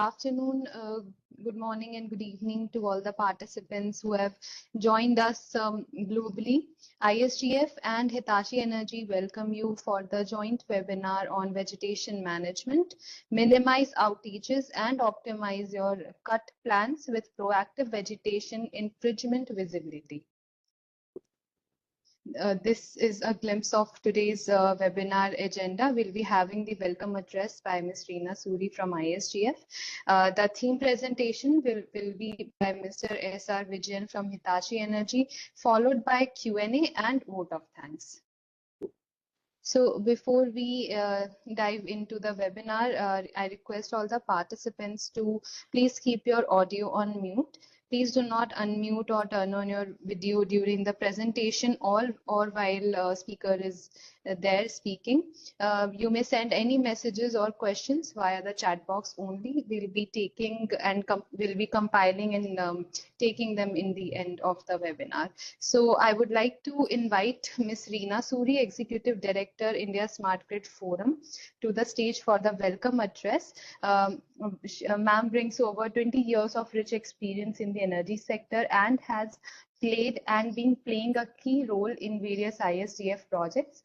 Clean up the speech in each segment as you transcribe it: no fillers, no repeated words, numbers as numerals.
Afternoon, good morning, and good evening to all the participants who have joined us globally. ISGF and Hitachi Energy welcome you for the joint webinar on vegetation management. Minimize outages and optimize your cut plans with proactive vegetation infringement visibility. This is a glimpse of today's webinar agenda. We'll be having the welcome address by Ms. Reena Suri from ISGF. The theme presentation will be by Mr. S.R. Vijayan from Hitachi Energy, followed by Q&A and vote of thanks. So before we dive into the webinar, I request all the participants to please keep your audio on mute. Please do not unmute or turn on your video during the presentation or while speaker is there speaking. You may send any messages or questions via the chat box only. We'll be taking and we'll be compiling and taking them in the end of the webinar. So I would like to invite Ms. Reena Suri, Executive Director, India Smart Grid Forum, to the stage for the welcome address. Ma'am brings over 20 years of rich experience in the energy sector and has played and been playing a key role in various ISDF projects.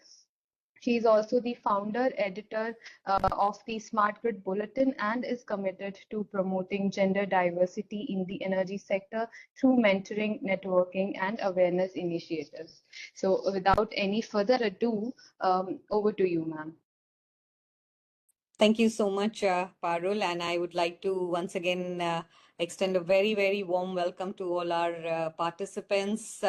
She is also the founder editor of the Smart Grid Bulletin and is committed to promoting gender diversity in the energy sector through mentoring, networking, and awareness initiatives. So without any further ado, over to you, ma'am. Thank you so much, Parul, and I would like to once again extend a very, very warm welcome to all our participants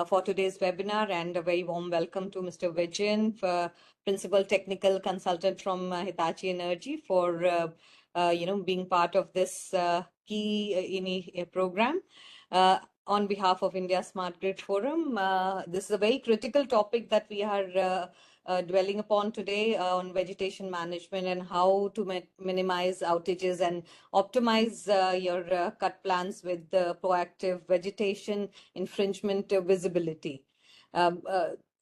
for today's webinar, and a very warm welcome to Mr. Vijayan, Principal Technical Consultant from Hitachi Energy, for being part of this key program. On behalf of India Smart Grid Forum, this is a very critical topic that we are dwelling upon today on vegetation management and how to minimize outages and optimize your cut plans with proactive vegetation infringement visibility.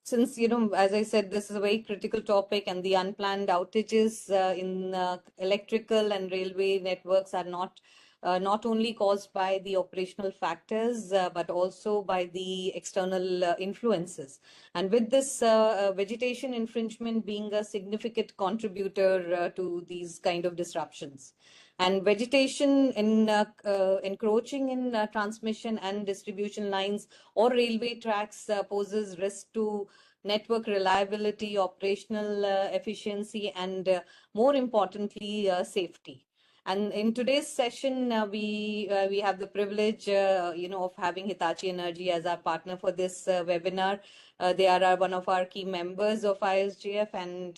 Since, as I said, this is a very critical topic, and the unplanned outages in electrical and railway networks are not only caused by the operational factors, but also by the external influences. And with this vegetation infringement being a significant contributor to these kind of disruptions. And vegetation encroaching in transmission and distribution lines or railway tracks poses risk to network reliability, operational efficiency, and more importantly, safety. And in today's session, we have the privilege, of having Hitachi Energy as our partner for this webinar. They are one of our key members of ISGF, and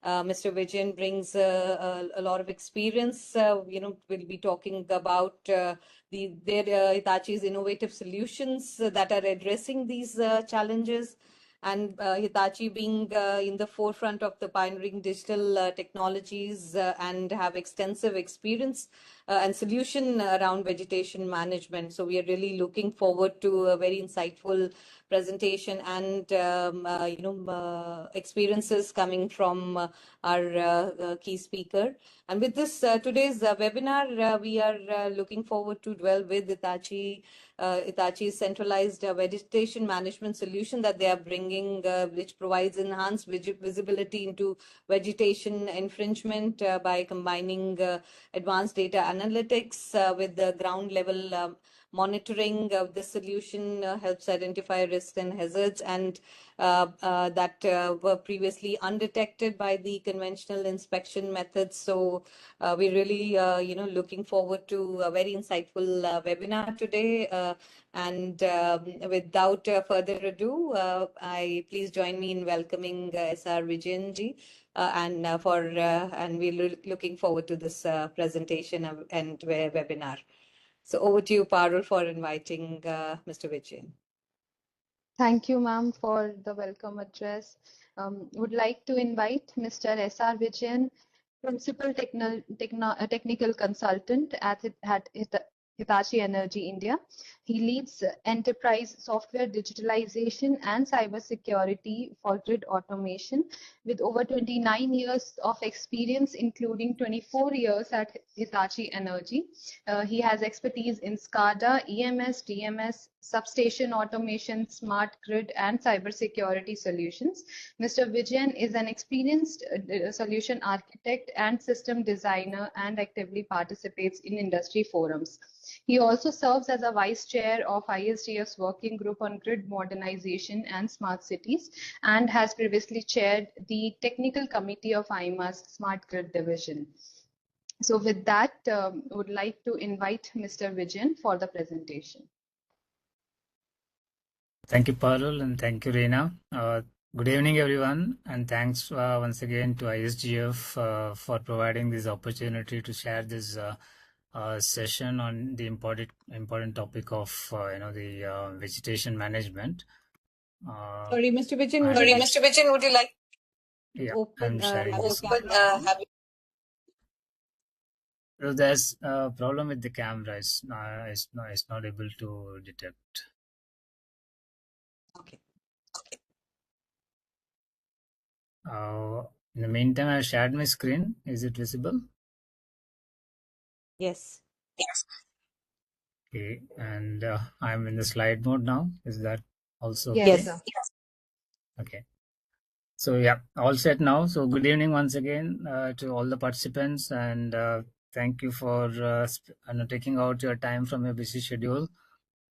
Mr. Vijayan brings a lot of experience. We'll be talking about their Hitachi's innovative solutions that are addressing these challenges. And Hitachi being in the forefront of the pioneering digital technologies and have extensive experience and solution around vegetation management. So we are really looking forward to a very insightful presentation and experiences coming from our key speaker. And with this today's webinar, we are looking forward to dwell with Hitachi's centralized vegetation management solution that they are bringing, which provides enhanced visibility into vegetation infringement by combining advanced data analytics with the ground level monitoring. Of the solution helps identify risks and hazards and that were previously undetected by the conventional inspection methods. So we're really, looking forward to a very insightful webinar today. And without further ado, I please join me in welcoming S.R. Vijayan ji, and we're looking forward to this presentation and webinar. So over to you, Parul, for inviting Mr. Vijayan. Thank you, ma'am, for the welcome address. Would like to invite Mr. S.R. Vijayan, Principal Technical Consultant at Hitachi Energy India. He leads enterprise software digitalization and cybersecurity for grid automation with over 29 years of experience, including 24 years at Hitachi Energy. He has expertise in SCADA, EMS, DMS, substation automation, smart grid, and cybersecurity solutions. Mr. Vijayan is an experienced solution architect and system designer and actively participates in industry forums. He also serves as a vice chair of ISGF's working group on grid modernization and smart cities and has previously chaired the technical committee of IMA's smart grid division. So with that, I would like to invite Mr. Vijayan for the presentation. Thank you, Parul, and thank you, Reena. Good evening, everyone, and thanks once again to ISGF for providing this opportunity to share this session on the important topic of the vegetation management. Sorry, Mr. Vijayan, would you like yeah, open, I'm sharing this. So there's a problem with the camera. It's not able to detect. Okay. In the meantime, I've shared my screen. Is it visible? Yes. Okay, and I'm in the slide mode now. Is that also okay? Yes. Okay. So yeah, all set now. So good evening once again to all the participants, and thank you for taking out your time from your busy schedule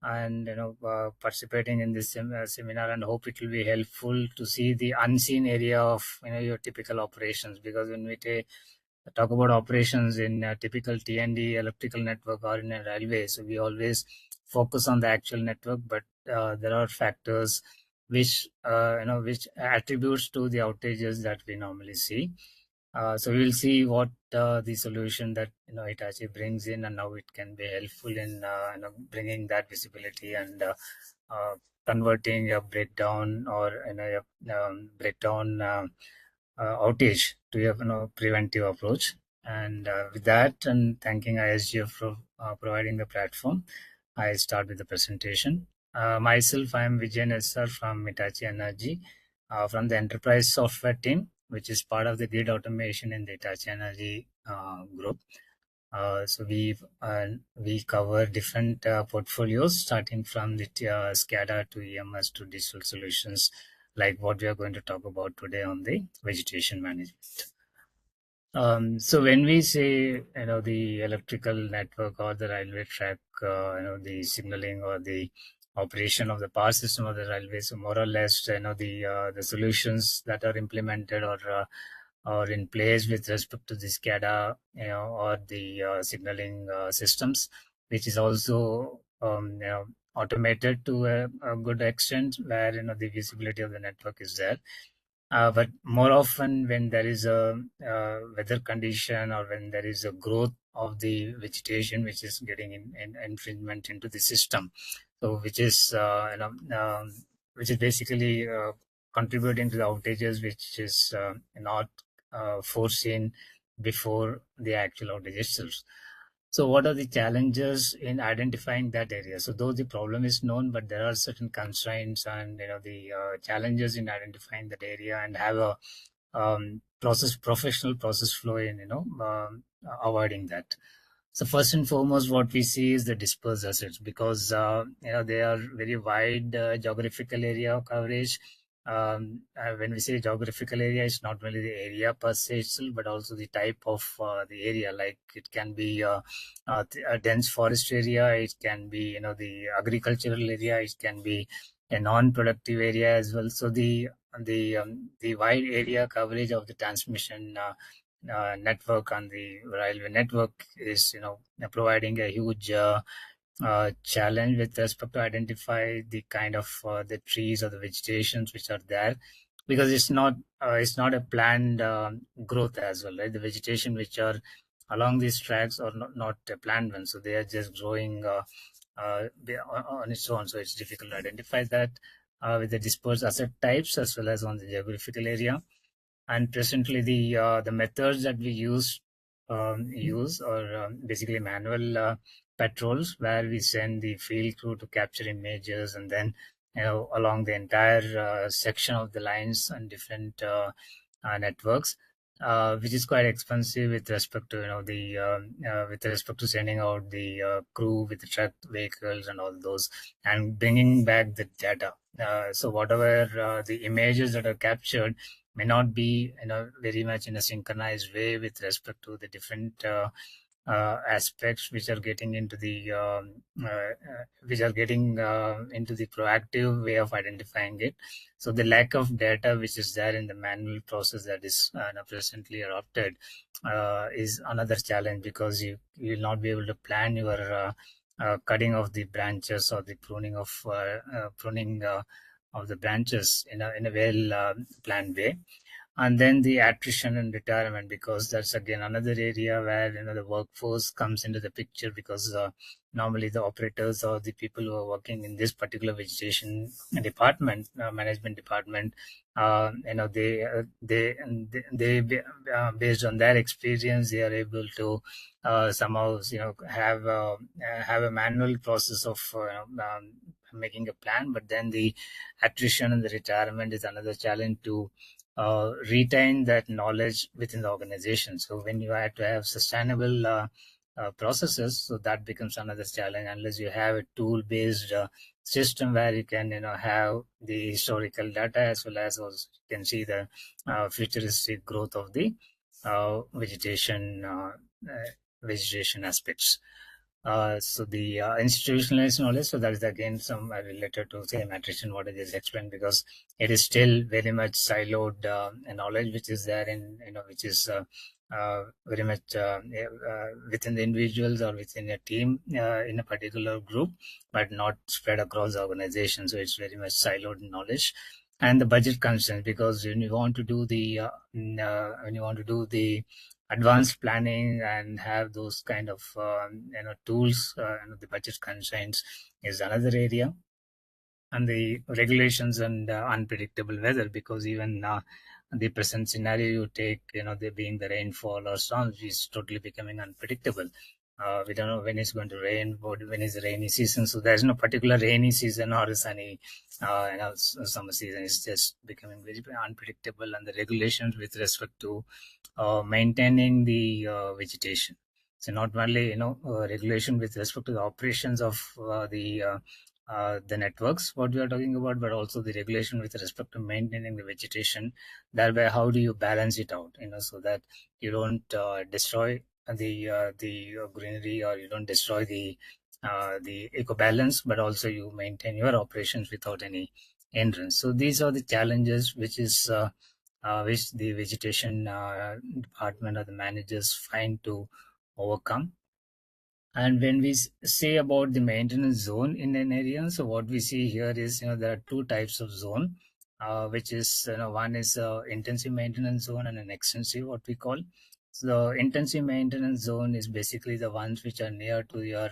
and participating in this seminar, and hope it will be helpful to see the unseen area of your typical operations, because when we talk about operations in a typical T&D electrical network or in a railway, so we always focus on the actual network, but there are factors which which attributes to the outages that we normally see. So we'll see what the solution that Hitachi brings in and how it can be helpful in bringing that visibility and converting a breakdown or breakdown outage to a preventive approach. And with that, and thanking ISGF for providing the platform, I start with the presentation. Myself, I am Vijayan SR from Hitachi Energy, from the enterprise software team, which is part of the grid automation in the Hitachi Energy group. So we cover different portfolios, starting from the SCADA to EMS to digital solutions, like what we are going to talk about today on the vegetation management. So when we say the electrical network or the railway track, the signaling or the operation of the power system of the railway, so more or less the solutions that are implemented or in place with respect to the SCADA or the signaling systems, which is also automated to a good extent, where the visibility of the network is there. But more often when there is a weather condition or when there is a growth of the vegetation which is getting infringement into the system, so which is basically contributing to the outages, which is not foreseen before the actual outage itself. So what are the challenges in identifying that area? So though the problem is known, but there are certain constraints and the challenges in identifying that area and have a professional process flow in avoiding that. So first and foremost, what we see is the dispersed assets, because they are very wide geographical area of coverage. When we say geographical area, it's not only the area per se itself, but also the type of the area. Like it can be a dense forest area, it can be the agricultural area, it can be a non-productive area as well. So the wide area coverage of the transmission network and the railway network is providing a huge challenge with respect to identify the kind of the trees or the vegetations which are there, because it's not a planned growth as well, right? The vegetation which are along these tracks are not a planned one, so they are just growing on its own. So it's difficult to identify that with the dispersed asset types as well as on the geographical area. And presently the methods that we use are basically manual patrols where we send the field crew to capture images, and then along the entire section of the lines and different networks, which is quite expensive with respect to the with respect to sending out the crew with the truck vehicles and all those, and bringing back the data. So whatever the images that are captured may not be very much in a synchronized way with respect to the different aspects which are getting into the into the proactive way of identifying it. So the lack of data which is there in the manual process that is presently adopted is another challenge, because you will not be able to plan your cutting of the branches or the pruning of the branches in a well planned way. And then the attrition and retirement, because that's again another area where the workforce comes into the picture, because normally the operators or the people who are working in this particular vegetation department, management department, they based on their experience, they are able to somehow have a manual process of making a plan. But then the attrition and the retirement is another challenge to retain that knowledge within the organization. So when you have to have sustainable processes, so that becomes another challenge, unless you have a tool-based system where you can have the historical data, as well as also you can see the futuristic growth of the vegetation aspects. So the institutionalized knowledge, so that is again some related to same attrition what I just explained, because it is still very much siloed knowledge which is there in which is very much within the individuals or within a team in a particular group, but not spread across the organization. So it's very much siloed knowledge. And the budget constraints, because when you want to do the advanced planning and have those kind of tools, the budget constraints is another area. And the regulations and unpredictable weather, because even the present scenario you take, there being the rainfall or storms is totally becoming unpredictable. We don't know when it's going to rain, when is the rainy season. So there's no particular rainy season or a sunny summer season. It's just becoming very unpredictable. And the regulations with respect to maintaining the vegetation. So not only regulation with respect to the operations of the networks, what we are talking about, but also the regulation with respect to maintaining the vegetation. Thereby, how do you balance it out? So that you don't destroy the greenery, or you don't destroy the eco balance, but also you maintain your operations without any hindrance. So these are the challenges which the vegetation department or the managers find to overcome. And when we say about the maintenance zone in an area, so what we see here is, there are two types of zone, which is, one is intensive maintenance zone and an extensive, what we call. So the intensive maintenance zone is basically the ones which are near to your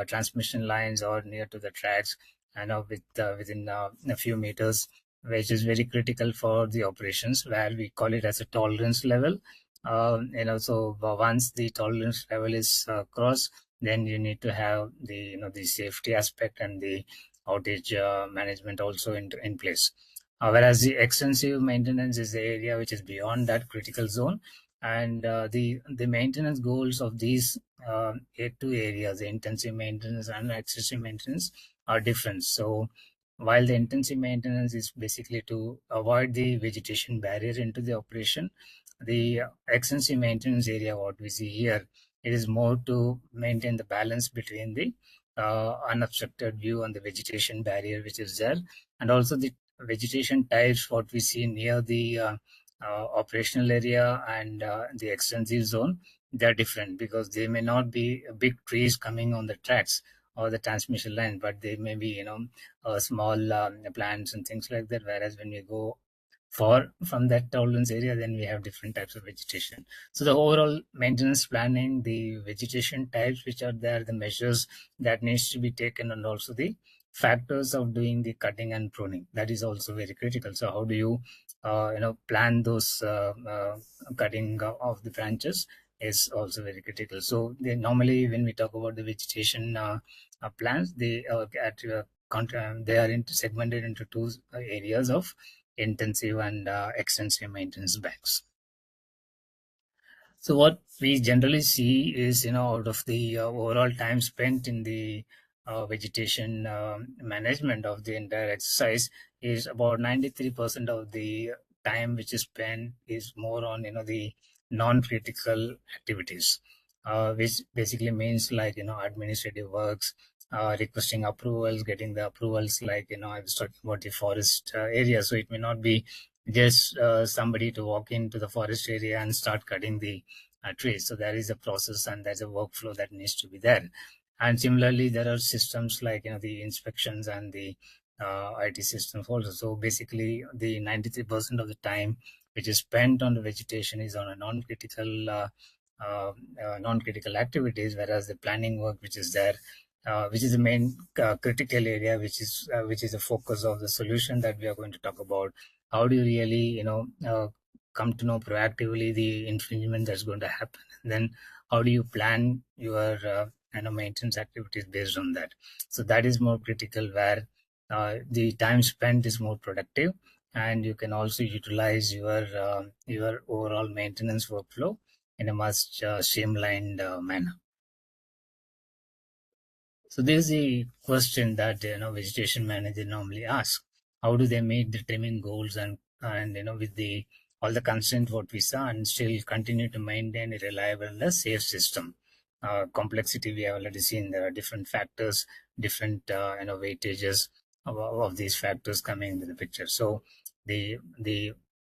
transmission lines or near to the tracks, within a few meters, which is very critical for the operations, where we call it as a tolerance level. So once the tolerance level is crossed, then you need to have the the safety aspect and the outage management also in place. Whereas the extensive maintenance is the area which is beyond that critical zone, and the maintenance goals of these two areas, the intensive maintenance and extensive maintenance, are different. So while the intensive maintenance is basically to avoid the vegetation barrier into the operation, the extensive maintenance area, what we see here, it is more to maintain the balance between the unobstructed view and the vegetation barrier which is there, and also the vegetation types what we see near the operational area and the extensive zone. They're different, because they may not be big trees coming on the tracks or the transmission line, but they may be small plants and things like that. Whereas when we go from that tolerance area, then we have different types of vegetation. So the overall maintenance planning, the vegetation types which are there, the measures that needs to be taken, and also the factors of doing the cutting and pruning, that is also very critical. So how do you plan those cutting of the branches is also very critical. So normally when we talk about the vegetation plans, they they are segmented into two areas of intensive and extensive maintenance banks. So what we generally see is, out of the overall time spent in the vegetation management of the entire exercise, is about 93% of the time which is spent is more on, the non-critical activities, which basically means like, administrative works, requesting approvals, getting the approvals, like, I was talking about the forest area. So it may not be just somebody to walk into the forest area and start cutting the trees. So there is a process and there's a workflow that needs to be there. And similarly, there are systems like, the inspections and the IT systems also. So basically, the 93% of the time which is spent on the vegetation is on a non-critical activities, whereas the planning work which is there, which is the main critical area, which is the focus of the solution that we are going to talk about. How do you really, come to know proactively the infringement that's going to happen? And then how do you plan your maintenance activities based on that? So that is more critical, where the time spent is more productive, and you can also utilize your overall maintenance workflow in a much streamlined manner. So this is the question that vegetation manager normally asks: how do they meet the trimming goals and with the all the constraints what we saw, and still continue to maintain a reliable and a safe system? Complexity we have already seen. There are different factors, different weightages of these factors coming into the picture. So the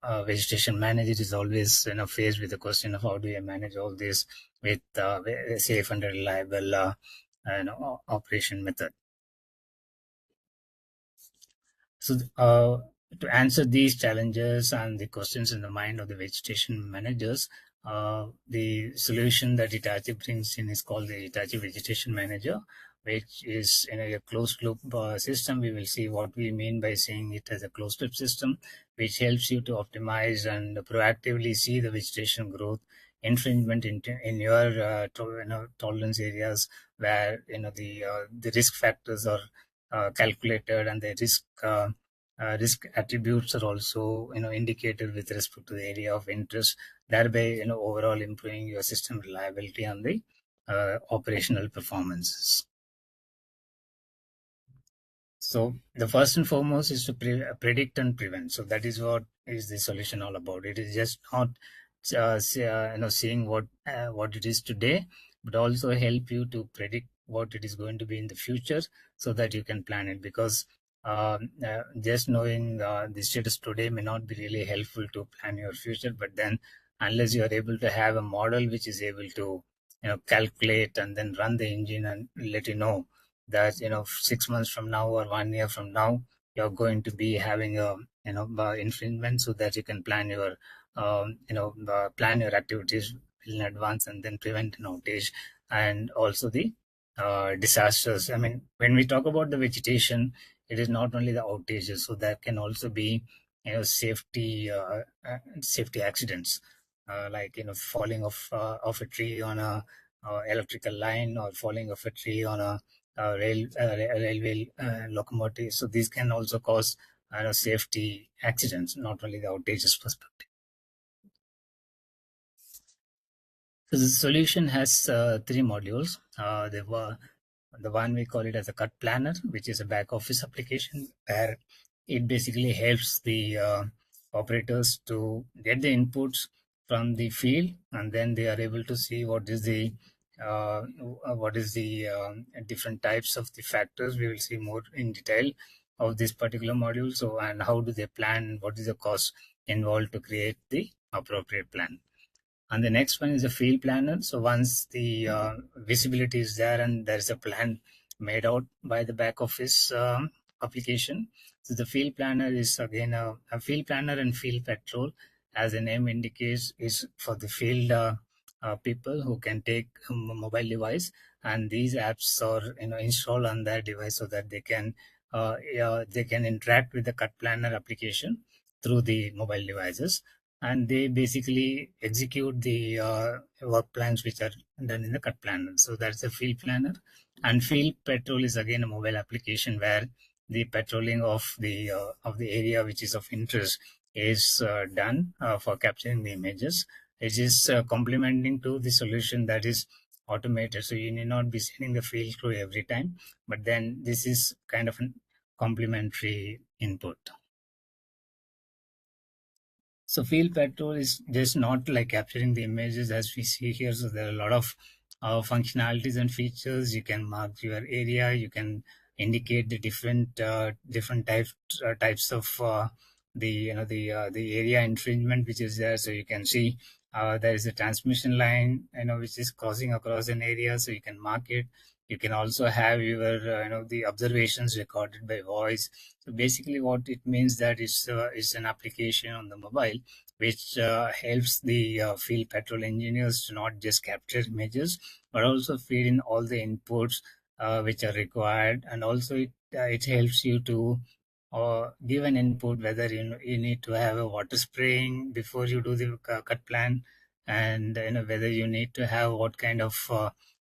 vegetation manager is always faced with the question of how do you manage all this with a safe and reliable operation method. So to answer these challenges and the questions in the mind of the vegetation managers, the solution that Hitachi brings in is called the Hitachi Vegetation Manager, which is a closed loop system. We will see what we mean by saying it as a closed loop system, which helps you to optimize and proactively see the vegetation growth infringement in your tolerance areas, where the risk factors are calculated, and the risk attributes are also indicated with respect to the area of interest, thereby overall improving your system reliability and the operational performances. So the first and foremost is to predict and prevent. So that is what is the solution all about. It is just not seeing what it is today, but also help you to predict what it is going to be in the future, so that you can plan it. Because just knowing the status today may not be really helpful to plan your future. But then, unless you are able to have a model which is able to calculate and then run the engine and let you know that 6 months from now or 1 year from now you're going to be having a infringement, so that you can plan your plan your activities in advance and then prevent an outage and also the disasters. I mean, when we talk about the vegetation, it is not only the outages, so there can also be safety accidents, like falling off a tree on a electrical line, or falling off a tree on a railway locomotive. So these can also cause safety accidents, not only the outages perspective. So the solution has 3 modules. The one we call it as a cut planner, which is a back office application, where it basically helps the operators to get the inputs from the field, and then they are able to see what is the different types of the factors. We will see more in detail of this particular module. So, and how do they plan? What is the cost involved to create the appropriate plan? And the next one is a field planner. So once the visibility is there and there's a plan made out by the back office application, so the field planner is again a field planner and field patrol, as the name indicates, is for the field people who can take a mobile device, and these apps are installed on their device, so that they can interact with the cut planner application through the mobile devices. and they basically execute the work plans which are done in the cut planner. So that's a field planner. And field patrol is again a mobile application where the patrolling of the area which is of interest is done for capturing the images. It is complementing to the solution that is automated. So you need not be sending the field crew every time, but then this is kind of a complementary input. So field patrol is just not like capturing the images as we see here. So there are a lot of functionalities and features. You can mark your area. You can indicate the different types of the area infringement which is there. So you can see there is a transmission line which is crossing across an area. So you can mark it. You can also have your the observations recorded by voice. So basically, what it means that it's an application on the mobile which helps the field patrol engineers to not just capture images but also feed in all the inputs which are required, and also it helps you to give an input whether you need to have a water spraying before you do the cut plan, and whether you need to have what kind of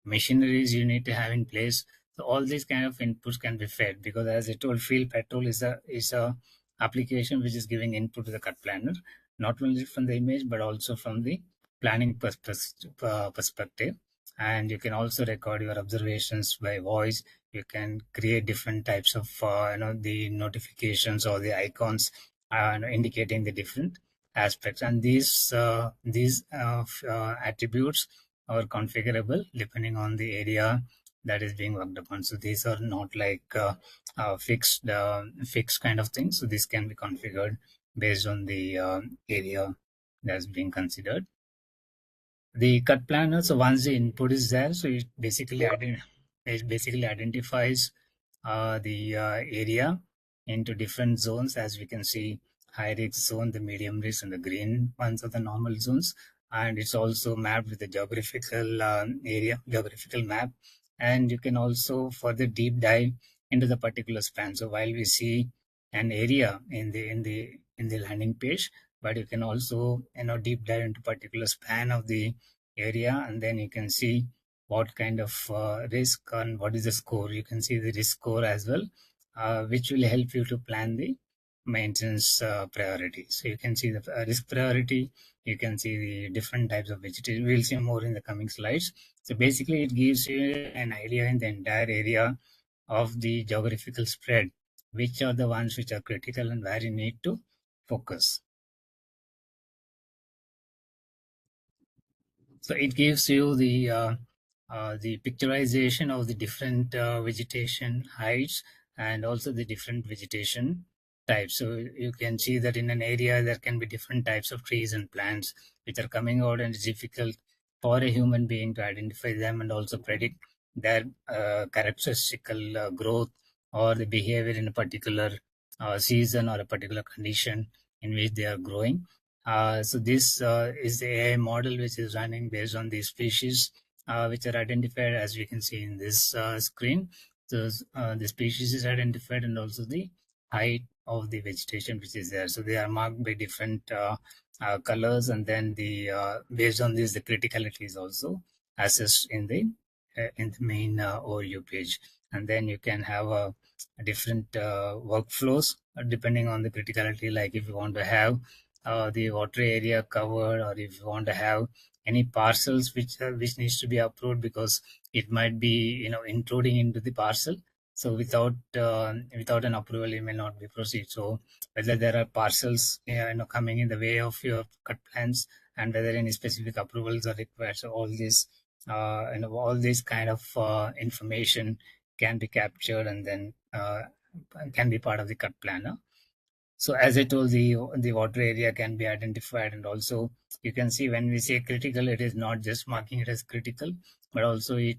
machineries you need to have in place. So all these kind of inputs can be fed, because as I told, field patrol is a application which is giving input to the cut planner, not only from the image but also from the planning perspective. And you can also record your observations by voice. You can create different types of the notifications or the icons indicating the different aspects, and these attributes are configurable depending on the area that is being worked upon. So these are not like fixed kind of things. So this can be configured based on the area that's being considered. The cut planner, so once the input is there, so it basically identifies the area into different zones. As we can see, high risk zone, the medium risk, and the green ones are the normal zones. And it's also mapped with the geographical geographical map. And you can also further deep dive into the particular span. So while we see an area in the landing page, but you can also deep dive into particular span of the area, and then you can see what kind of risk and what is the score. You can see the risk score as well, which will help you to plan the maintenance priority. So you can see the risk priority, you can see the different types of vegetation. We'll see more in the coming slides. So basically it gives you an idea in the entire area of the geographical spread, which are the ones which are critical and where you need to focus. So it gives you the picturization of the different vegetation heights and also the different vegetation types. So you can see that in an area there can be different types of trees and plants which are coming out, and it's difficult for a human being to identify them and also predict their characteristical growth or the behavior in a particular season or a particular condition in which they are growing. So this is the AI model which is running based on the species which are identified, as we can see in this screen. So the species is identified and also the height of the vegetation which is there. So they are marked by different colors, and then the based on this the criticality is also assessed in the main overview page. And then you can have different workflows depending on the criticality. Like if you want to have the water area covered, or if you want to have any parcels which needs to be approved because it might be intruding into the parcel. So without an approval, you may not be proceed. So whether there are parcels coming in the way of your cut plans, and whether any specific approvals are required. So all this all this kind of information can be captured and then can be part of the cut planner. So as I told, the water area can be identified, and also you can see when we say critical, it is not just marking it as critical, but also it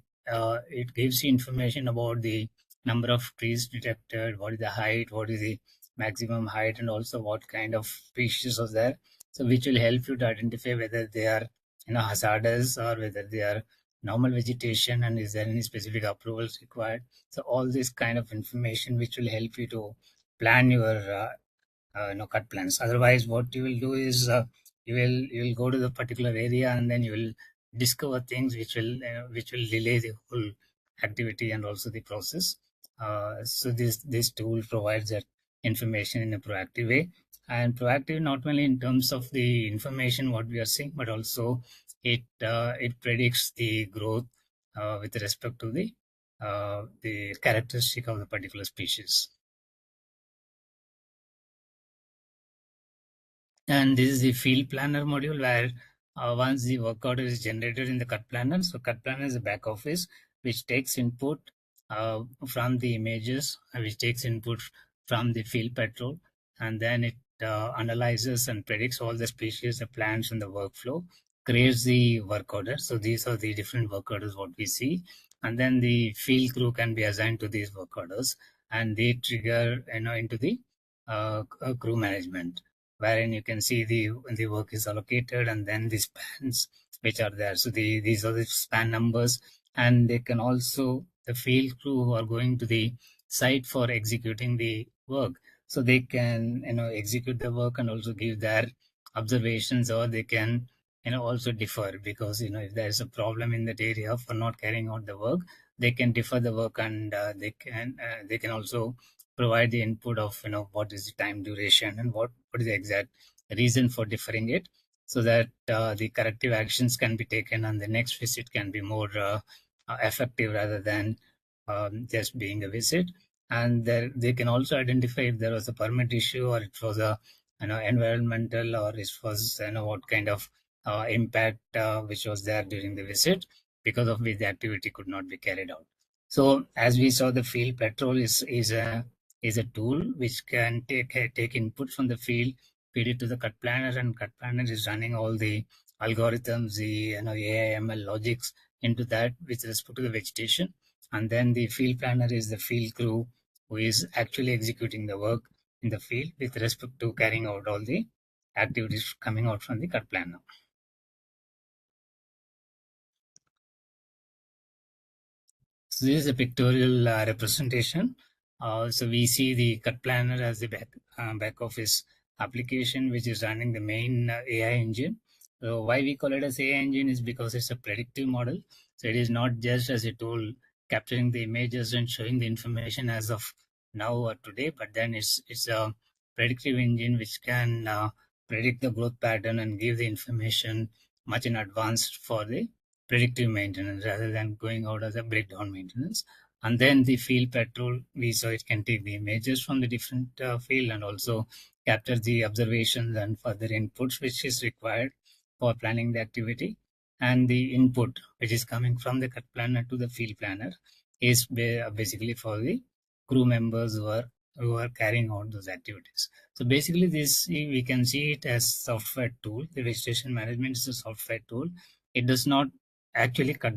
gives you information about the number of trees detected, what is the height, what is the maximum height, and also what kind of species are there. So which will help you to identify whether they are hazardous or whether they are normal vegetation, and is there any specific approvals required. So all this kind of information which will help you to plan your cut plans. Otherwise, what you will do is you will go to the particular area, and then you will discover things which will delay the whole activity and also the process. So this tool provides that information in a proactive way, and proactive not only in terms of the information what we are seeing, but also it predicts the growth with respect to the characteristic of the particular species. And this is the field planner module, where once the work order is generated in the cut planner, so cut planner is a back office which takes input from the images, which takes input from the field patrol, and then it analyzes and predicts all the species, the plants, and the workflow, creates the work order. So these are the different work orders what we see, and then the field crew can be assigned to these work orders, and they trigger into the crew management, wherein you can see the work is allocated, and then the spans which are there. So these are the span numbers, and they can also, the field crew who are going to the site for executing the work, so they can execute the work and also give their observations, or they can also defer, because if there is a problem in that area for not carrying out the work, they can defer the work, and they can also provide the input of what is the time duration and what is the exact reason for deferring it, so that the corrective actions can be taken and the next visit can be more effective rather than just being a visit. And they can also identify if there was a permit issue, or it was a environmental, or it was what kind of impact which was there during the visit, because of which the activity could not be carried out. So as we saw, the field patrol is a tool which can take input from the field, feed it to the cut planner, and cut planner is running all the algorithms, the AI ML logics into that with respect to the vegetation. And then the field planner is the field crew who is actually executing the work in the field with respect to carrying out all the activities coming out from the cut planner. So this is a pictorial representation. So we see the cut planner as the back office application which is running the main AI engine. So why we call it as AI engine is because it's a predictive model. So it is not just as a tool capturing the images and showing the information as of now or today, but then it's a predictive engine which can predict the growth pattern and give the information much in advance for the predictive maintenance rather than going out as a breakdown maintenance. And then the field patrol, we saw it can take the images from the different field and also capture the observations and further inputs which is required for planning the activity. And the input which is coming from the cut planner to the field planner is basically for the crew members who are carrying out those activities. So basically this, we can see it as software tool. The vegetation management is a software tool. It does not actually cut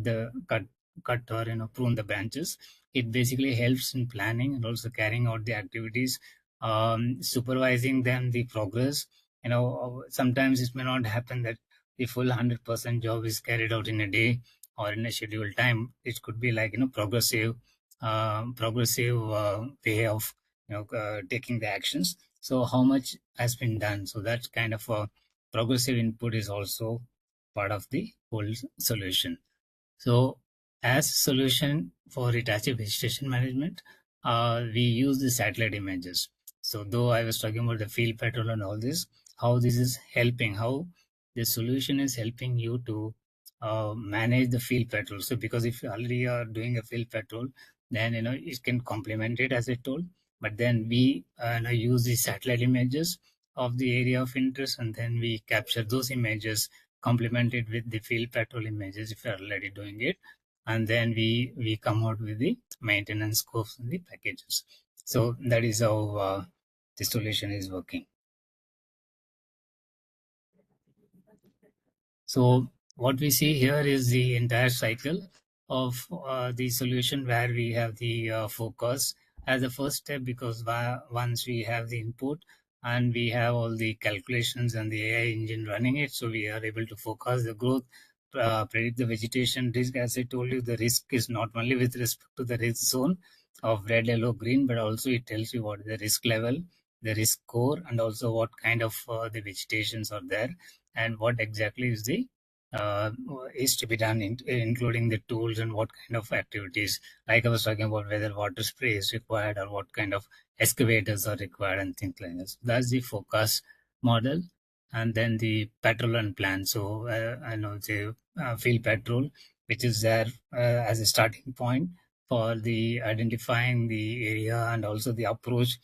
or prune the branches. It basically helps in planning and also carrying out the activities, supervising them, the progress. Sometimes it may not happen that the full 100% job is carried out in a day or in a scheduled time. It could be like progressive way of taking the actions. So how much has been done? So that kind of a progressive input is also part of the whole solution. So as solution for Hitachi vegetation management, we use the satellite images. So though I was talking about the field patrol and all this, how this is helping, how the solution is helping you to manage the field patrol. So because if you already are doing a field patrol, then it can complement it as I told. But then we use the satellite images of the area of interest, and then we capture those images, complement it with the field patrol images if you're already doing it, and then we come out with the maintenance scopes and the packages. So that is how the solution is working. So what we see here is the entire cycle of the solution, where we have the focus as the first step, because once we have the input and we have all the calculations and the AI engine running it, so we are able to forecast the growth, predict the vegetation risk. As I told you, the risk is not only with respect to the risk zone of red, yellow, green, but also it tells you what is the risk level, the risk score, and also what kind of the vegetations are there. and what exactly is the is to be done, including the tools and what kind of activities. Like I was talking about whether water spray is required or what kind of excavators are required and things like that. So that's the forecast model. And then the patrol and plan. So I know the field patrol, which is there as a starting point for the identifying the area and also the approach.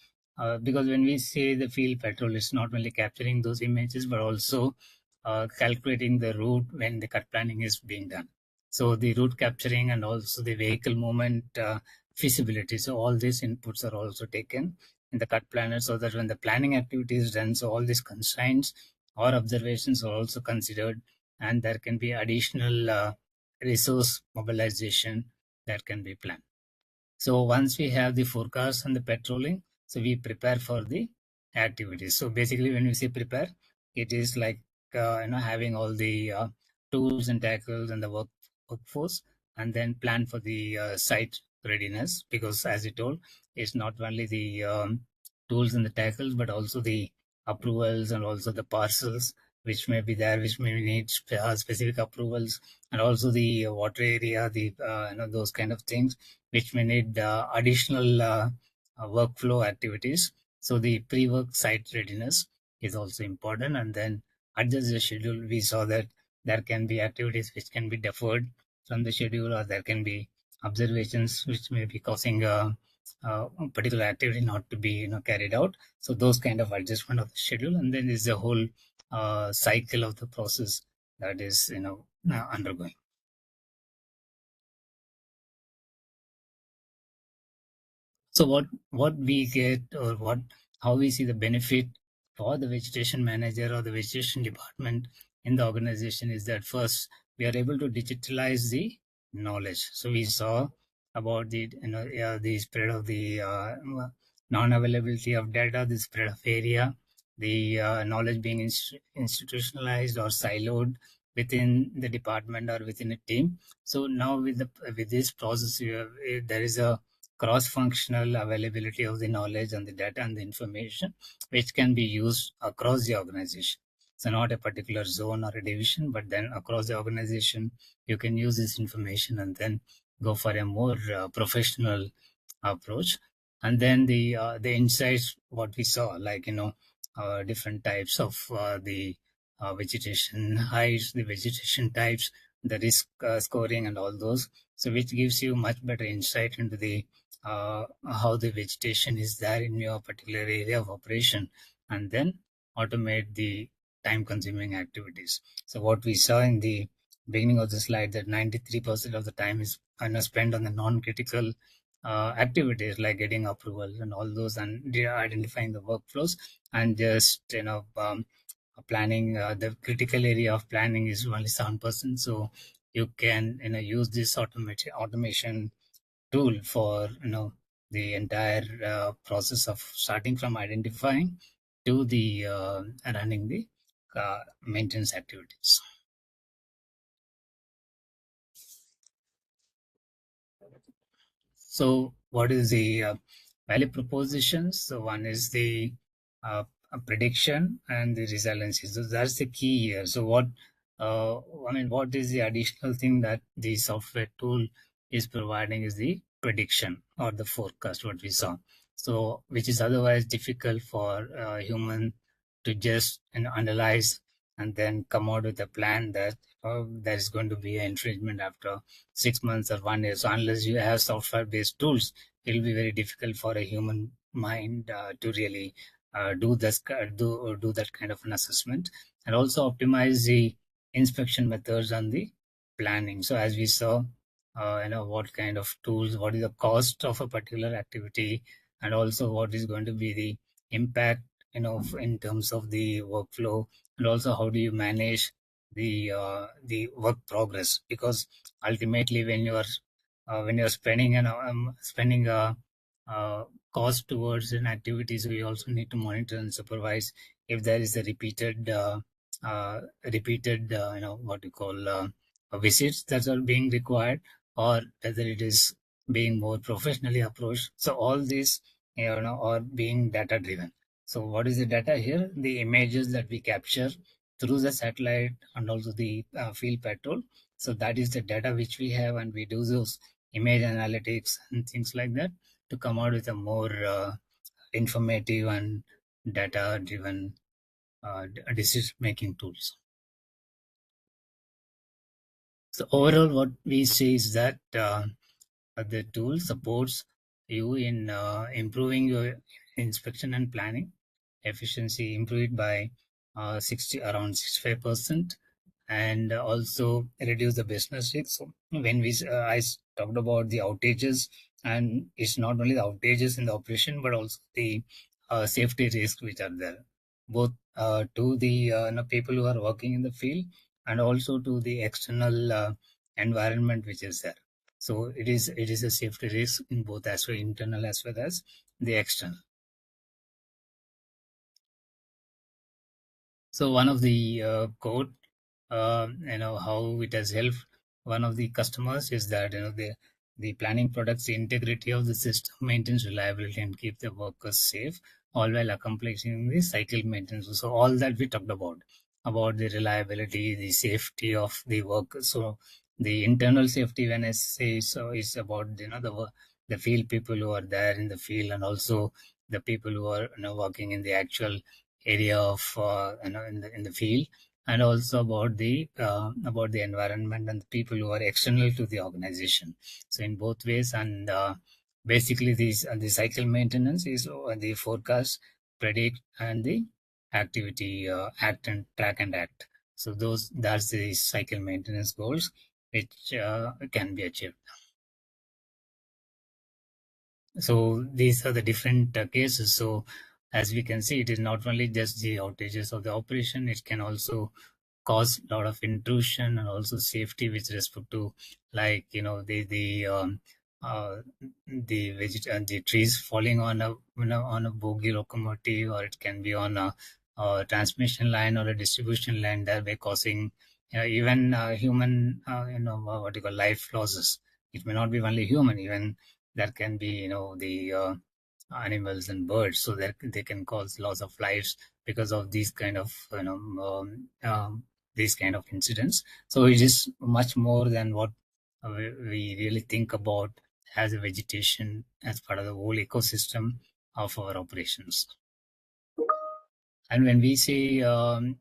Because when we say the field patrol, it's not only capturing those images, but also calculating the route when the cut planning is being done. So the route capturing and also the vehicle movement feasibility. So all these inputs are also taken in the cut planner so that when the planning activity is done, so all these constraints or observations are also considered, and there can be additional resource mobilization that can be planned. So once we have the forecast and the patrolling, so we prepare for the activities. So basically, when we say prepare, it is like having all the tools and tackles and the workforce, and then plan for the site readiness. Because as you told, it's not only the tools and the tackles, but also the approvals and also the parcels which may be there, which may need specific approvals, and also the water area, the those kind of things which may need additional workflow activities. So the pre-work site readiness is also important, and then adjust the schedule. We saw that there can be activities which can be deferred from the schedule, or there can be observations which may be causing a particular activity not to be carried out. So those kind of adjustment of the schedule, and then is the whole cycle of the process that is undergoing. So what we get, or how we see the benefit for the vegetation manager or the vegetation department in the organization is that first we are able to digitalize the knowledge. So we saw about the spread of the non-availability of data, the spread of area, the knowledge being institutionalized or siloed within the department or within a team. So now with this process, there is a cross-functional availability of the knowledge and the data and the information which can be used across the organization. So not a particular zone or a division, but then across the organization, you can use this information and then go for a more professional approach. And then the insights, what we saw, like different types of the vegetation heights, the vegetation types, the risk scoring, and all those. So which gives you much better insight into the how the vegetation is there in your particular area of operation, and then automate the time consuming activities. So what we saw in the beginning of the slide, that 93% of the time is spent on the non-critical activities like getting approval and all those, and identifying the workflows, and just planning. The critical area of planning is only 7%. So you can use this automation tool for the entire process of starting from identifying to the running the maintenance activities. So what is the value propositions? So one is the prediction and the resiliency. So that's the key here. So what what is the additional thing that the software tool is providing is the prediction or the forecast, what we saw. So which is otherwise difficult for human to just analyze and then come out with a plan that there is going to be an infringement after 6 months or 1 year. So unless you have software-based tools, it will be very difficult for a human mind to really do that kind of an assessment, and also optimize the inspection methods and the planning. So as we saw, what kind of tools, what is the cost of a particular activity, and also what is going to be the impact, in terms of the workflow, and also how do you manage the work progress. Because ultimately, when you're spending a cost towards an activity, so you also need to monitor and supervise if there is a repeated what you call visits that are being required, or whether it is being more professionally approached. So all these are being data driven. So what is the data here? The images that we capture through the satellite and also the field patrol. So that is the data which we have, and we do those image analytics and things like that to come out with a more informative and data-driven decision-making tools. So overall, what we say is that the tool supports you in improving your inspection and planning efficiency, improved by around 65%, and also reduce the business risk. So when I talked about the outages, and it's not only the outages in the operation, but also the safety risks which are there, both to the people who are working in the field, and also to the external environment which is there. So it is a safety risk in both as well internal as well as the external. So one of the quote, how it has helped one of the customers is that the planning products the integrity of the system, maintains reliability, and keep the workers safe, all while accomplishing the cycle maintenance. So all that we talked about the reliability, the safety of the workers. So the internal safety, when I say so, is about the field people who are there in the field, and also the people who are working in the actual area of in the field, and also about the environment and the people who are external to the organization. So in both ways, and basically these the cycle maintenance is the forecast, predict, and the activity act and track and act. So that's the cycle maintenance goals which can be achieved. So these are the different cases. So as we can see, it is not only just the outages of the operation, it can also cause a lot of intrusion and also safety with respect to, like, the trees falling on a bogie locomotive, or it can be on a transmission line or a distribution line, thereby causing even human what you call life losses. It may not be only human, even there can be the animals and birds, so that they can cause loss of lives because of these kind of these kind of incidents. So it is much more than what we really think about as a vegetation, as part of the whole ecosystem of our operations. And when we say the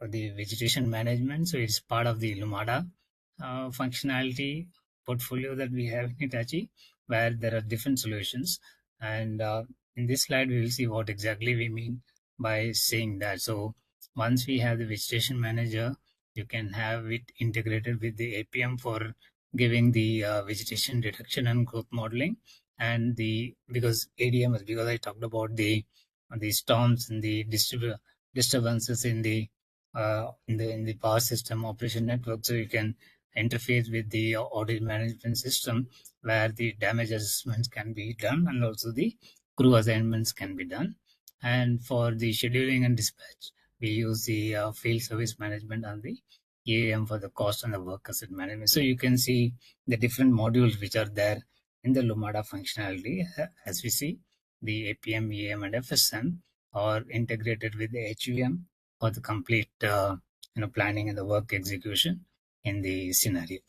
vegetation management, so it's part of the Lumada functionality portfolio that we have in Hitachi, where there are different solutions. And in this slide, we will see what exactly we mean by saying that. So once we have the vegetation manager, you can have it integrated with the APM for giving the vegetation detection and growth modeling. And because ADMS, because I talked about the storms and the disturbances in the power system operation network, so you can interface with the audit management system, where the damage assessments can be done and also the crew assignments can be done. And for the scheduling and dispatch, we use the field service management and the EAM for the cost and the work asset management. So you can see the different modules which are there in the Lumada functionality. As we see, the APM, EAM, and FSM are integrated with the HVM for the complete planning and the work execution in the scenario.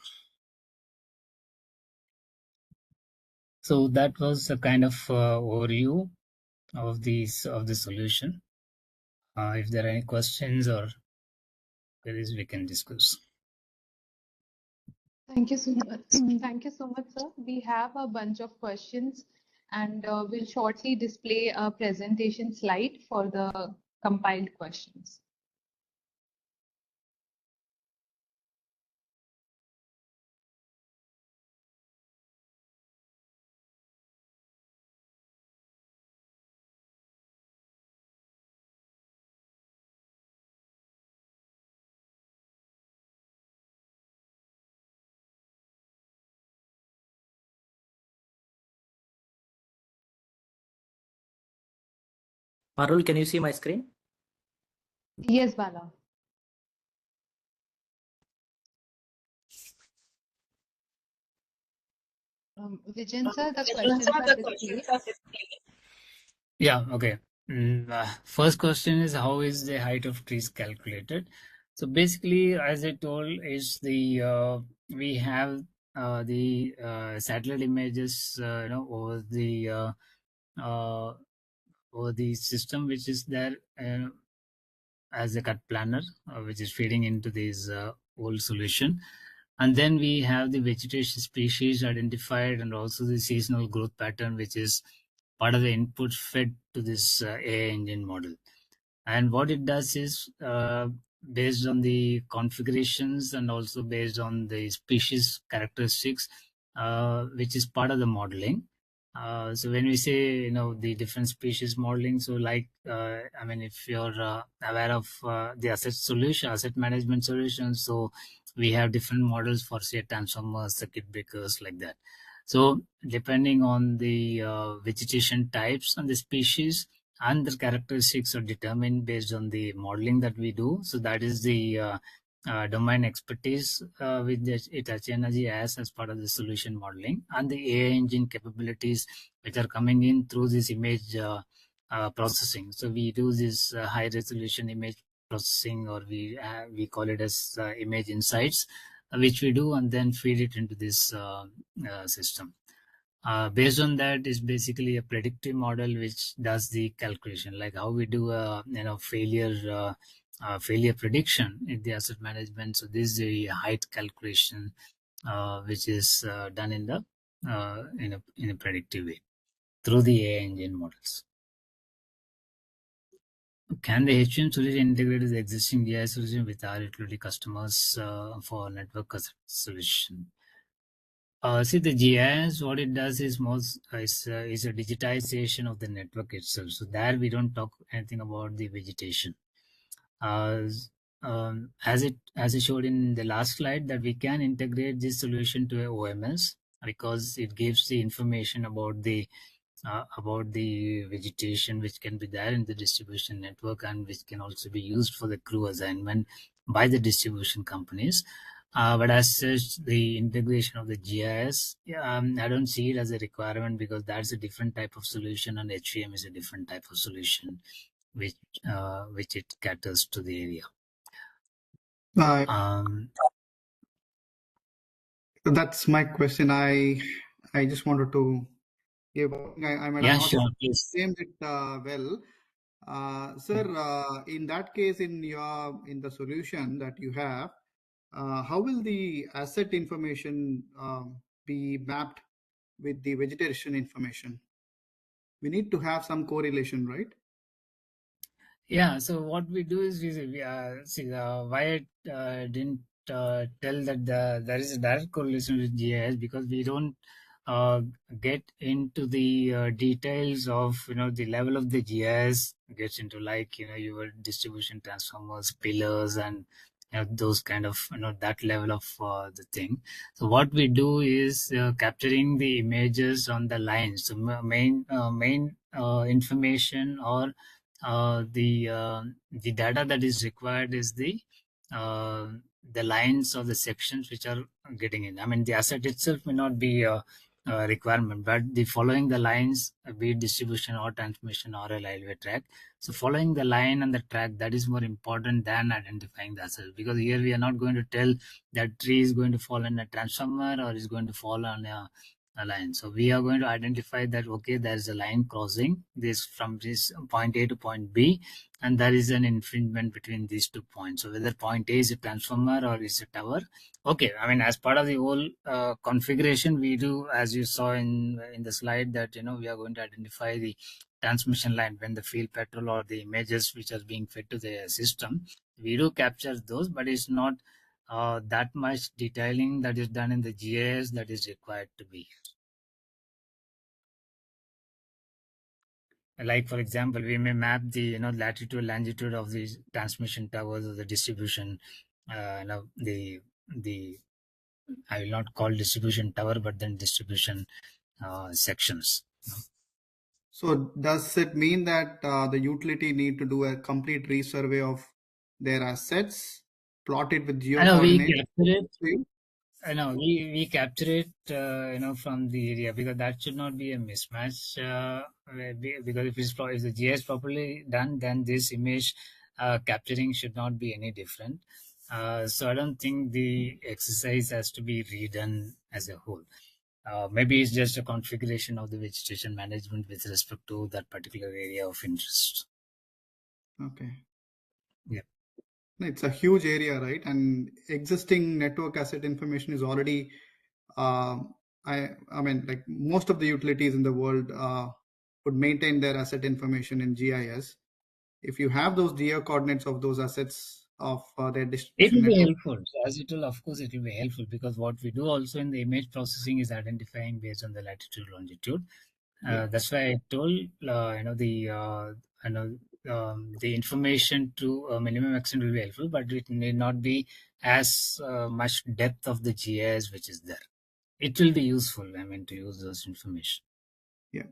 So that was a kind of overview of the solution. If there are any questions or queries, we can discuss. Thank you so much. Thank you so much, sir. We have a bunch of questions, and we'll shortly display a presentation slide for the compiled questions. Parul, can you see my screen? Yes, Bala. Vijayan sir, the questions are displayed. Yeah, okay. First question is, how is the height of trees calculated? So basically, as I told, is the we have the satellite images, uh, over the system which is there as a cut planner, which is feeding into this whole solution. And then we have the vegetation species identified and also the seasonal growth pattern, which is part of the input fed to this AI engine model. And what it does is, based on the configurations and also based on the species characteristics, which is part of the modeling. So when we say, the different species modeling, so like, I mean, if you're aware of the asset management solutions, so we have different models for, say, transformers, circuit breakers, like that. So depending on the vegetation types and the species, and the characteristics are determined based on the modeling that we do. So that is the domain expertise with the Hitachi Energy has as part of the solution modeling, and the AI engine capabilities which are coming in through this image processing. So we do this high resolution image processing, or we call it as image insights, which we do and then feed it into this system. Based on that is basically a predictive model which does the calculation, like how we do a failure prediction in the asset management. So this is the height calculation which is done in the in a predictive way through the AI engine models. Can the HUM solution integrate with the existing GIS solution with our utility customers for network solution? See, the GIS, what it does is is a digitization of the network itself. So there we don't talk anything about the vegetation. As I showed in the last slide, that we can integrate this solution to a OMS because it gives the information about the vegetation which can be there in the distribution network and which can also be used for the crew assignment by the distribution companies. But as such, the integration of the GIS, I don't see it as a requirement because that's a different type of solution, and HVM is a different type of solution, which it caters to the area. That's my question. I just wanted to give. I might have not framed it well. Sir, in that case, in the solution that you have, how will the asset information be mapped with the vegetation information? We need to have some correlation, right? Yeah. So what we do is we see why I didn't tell that there is a direct correlation with GIS, because we don't get into the details of the level of the GIS gets into, like your distribution transformers, pillars, and those kind of that level of the thing. So what we do is capturing the images on the lines. So main information or the data that is required is the lines or the sections which are getting in. I mean, the asset itself may not be a requirement, but the following the lines, be it distribution or transmission or a railway track. So following the line and the track, that is more important than identifying the asset, because here we are not going to tell that tree is going to fall in a transformer or is going to fall on a line. So we are going to identify that, okay, there is a line crossing this from this point A to point B, and there is an infringement between these 2 points. So whether point A is a transformer or is a tower. Okay, I mean, as part of the whole configuration, we do, as you saw in the slide, that we are going to identify the transmission line when the field petrol or the images which are being fed to the system. We do capture those, but it's not that much detailing that is done in the GIS that is required to be. Like, for example, we may map the latitude, longitude of the transmission towers or the distribution. The I will not call distribution tower, but then distribution sections. So does it mean that the utility need to do a complete resurvey of their assets, plot it with geo coordinates? No, we capture it, from the area, because that should not be a mismatch. Because if the GIS properly done, then this image capturing should not be any different. So I don't think the exercise has to be redone as a whole. Maybe it's just a configuration of the vegetation management with respect to that particular area of interest. Okay. Yeah. It's a huge area, right? And existing network asset information is already, I mean, like most of the utilities in the world would maintain their asset information in GIS. If you have those geo coordinates of those assets of their It distribution will be network. helpful. So as it will, of course, it will be helpful, because what we do also in the image processing is identifying based on the latitude, longitude. That's why I told the information to a minimum extent will be helpful, but it may not be as much depth of the GIS which is there. It will be useful, I mean, to use those information. Yeah.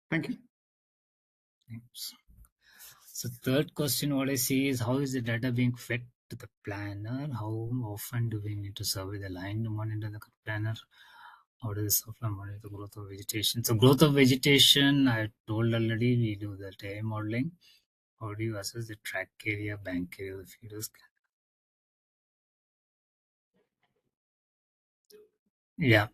Thank you. Thanks. So third question, what I see is, how is the data being fed to the planner? How often do we need to survey the line to monitor the planner? How does the software monitor the growth of vegetation? So growth of vegetation, I told already, we do the AI modeling. How do you assess the track area, bank area, the feeders? Yeah.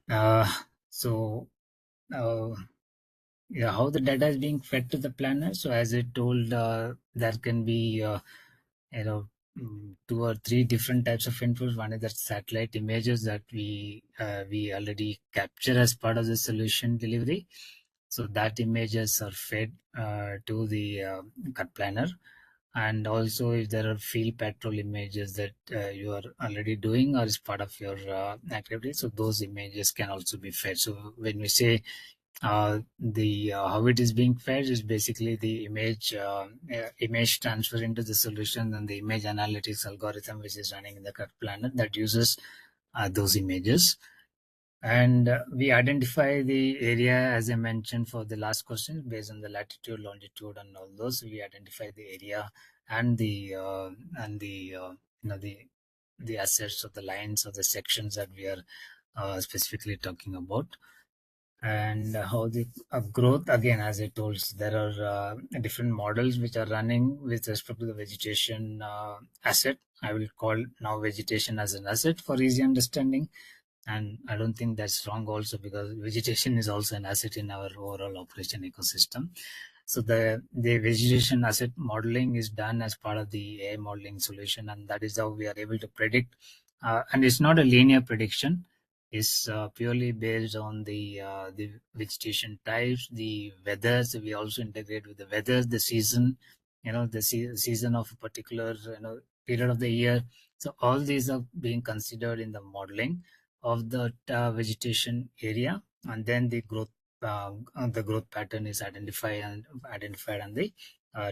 How the data is being fed to the planner. So as I told, there can be, 2 or 3 different types of inputs. One is that satellite images that we already capture as part of the solution delivery. So that images are fed to the cut planner. And also, if there are field patrol images that you are already doing or is part of your activity, so those images can also be fed. So when we say the how it is being fed is basically the image transfer into the solution, and the image analytics algorithm which is running in the cut planner that uses those images. And we identify the area, as I mentioned for the last question, based on the latitude, longitude, and all those. We identify the area and the the assets of the lines of the sections that we are specifically talking about. And how the growth, again, as I told, there are different models which are running with respect to the vegetation asset. I will call now vegetation as an asset for easy understanding. And I don't think that's wrong also, because vegetation is also an asset in our overall operation ecosystem. So the vegetation asset modeling is done as part of the AI modeling solution, and that is how we are able to predict. And it's not a linear prediction. It's purely based on the vegetation types, the weathers. We also integrate with the weathers, the season, the season of a particular period of the year. So all these are being considered in the modeling of the vegetation area, and then the growth pattern is identified, and the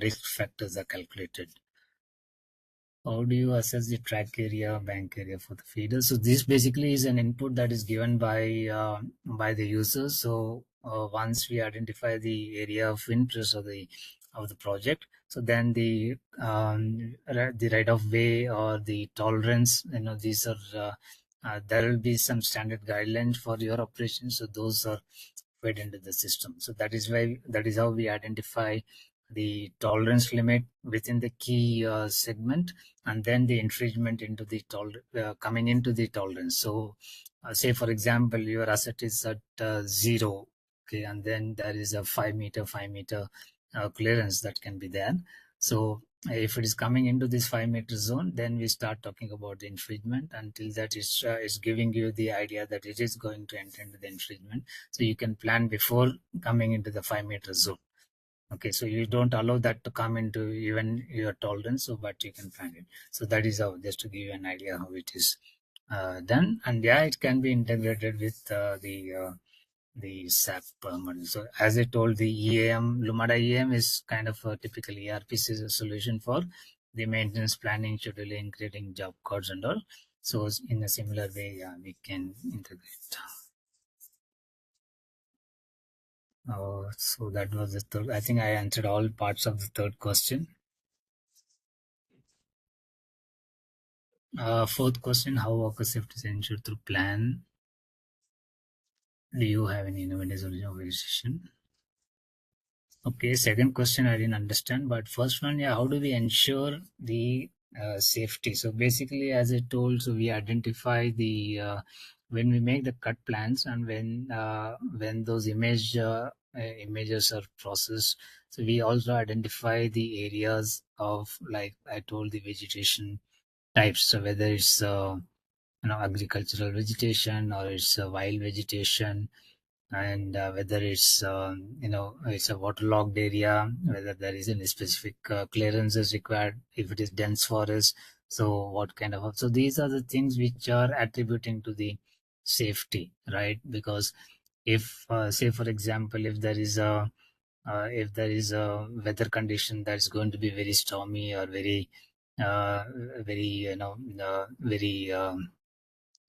risk factors are calculated. How do you assess the track area, bank area for the feeder? So this basically is an input that is given by the users. So once we identify the area of interest of the project, so then the right of way or the tolerance, these are there will be some standard guidelines for your operation. So those are fed into the system. So that is how we identify the tolerance limit within the key segment, and then the infringement into the coming into the tolerance. So say for example, your asset is at 0, okay, and then there is a 5 meter clearance that can be there. So if it is coming into this 5 meter zone, then we start talking about the infringement. Until that is giving you the idea that it is going to enter into the infringement, so you can plan before coming into the 5 meter zone. Okay, so you don't allow that to come into even your tolerance, so but you can plan it. So that is how, just to give you an idea how it is done. And yeah, it can be integrated with the SAP model. So as I told, the EAM, Lumada EAM is kind of a typical ERP solution for the maintenance planning, scheduling, creating job codes and all. So in a similar way, yeah, we can integrate. So that was the third. I think I answered all parts of the third question. Fourth question, how worker safety is ensured through plan? Do you have any innovative solution of vegetation? Okay, second question I didn't understand, but first one, yeah, how do we ensure the safety? So basically, as I told, so we identify the when we make the cut plans and when those images are processed, so we also identify the areas of, like I told, the vegetation types. So whether it's agricultural vegetation or it's wild vegetation, and whether it's it's a waterlogged area, whether there is any specific clearances required, if it is dense forest, so what kind of, so these are the things which are attributing to the safety, right? Because if say for example, if there is a weather condition that's going to be very stormy or very very very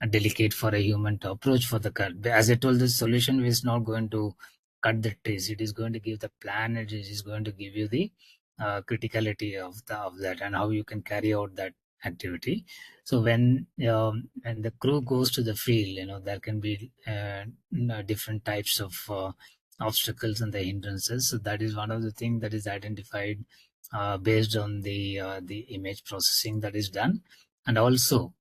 delicate for a human to approach for the cut. As I told, the solution is not going to cut the trees. It is going to give the plan. It is going to give you the criticality of that and how you can carry out that activity. So when the crew goes to the field, there can be different types of obstacles and the hindrances. So that is one of the things that is identified based on the image processing that is done, and also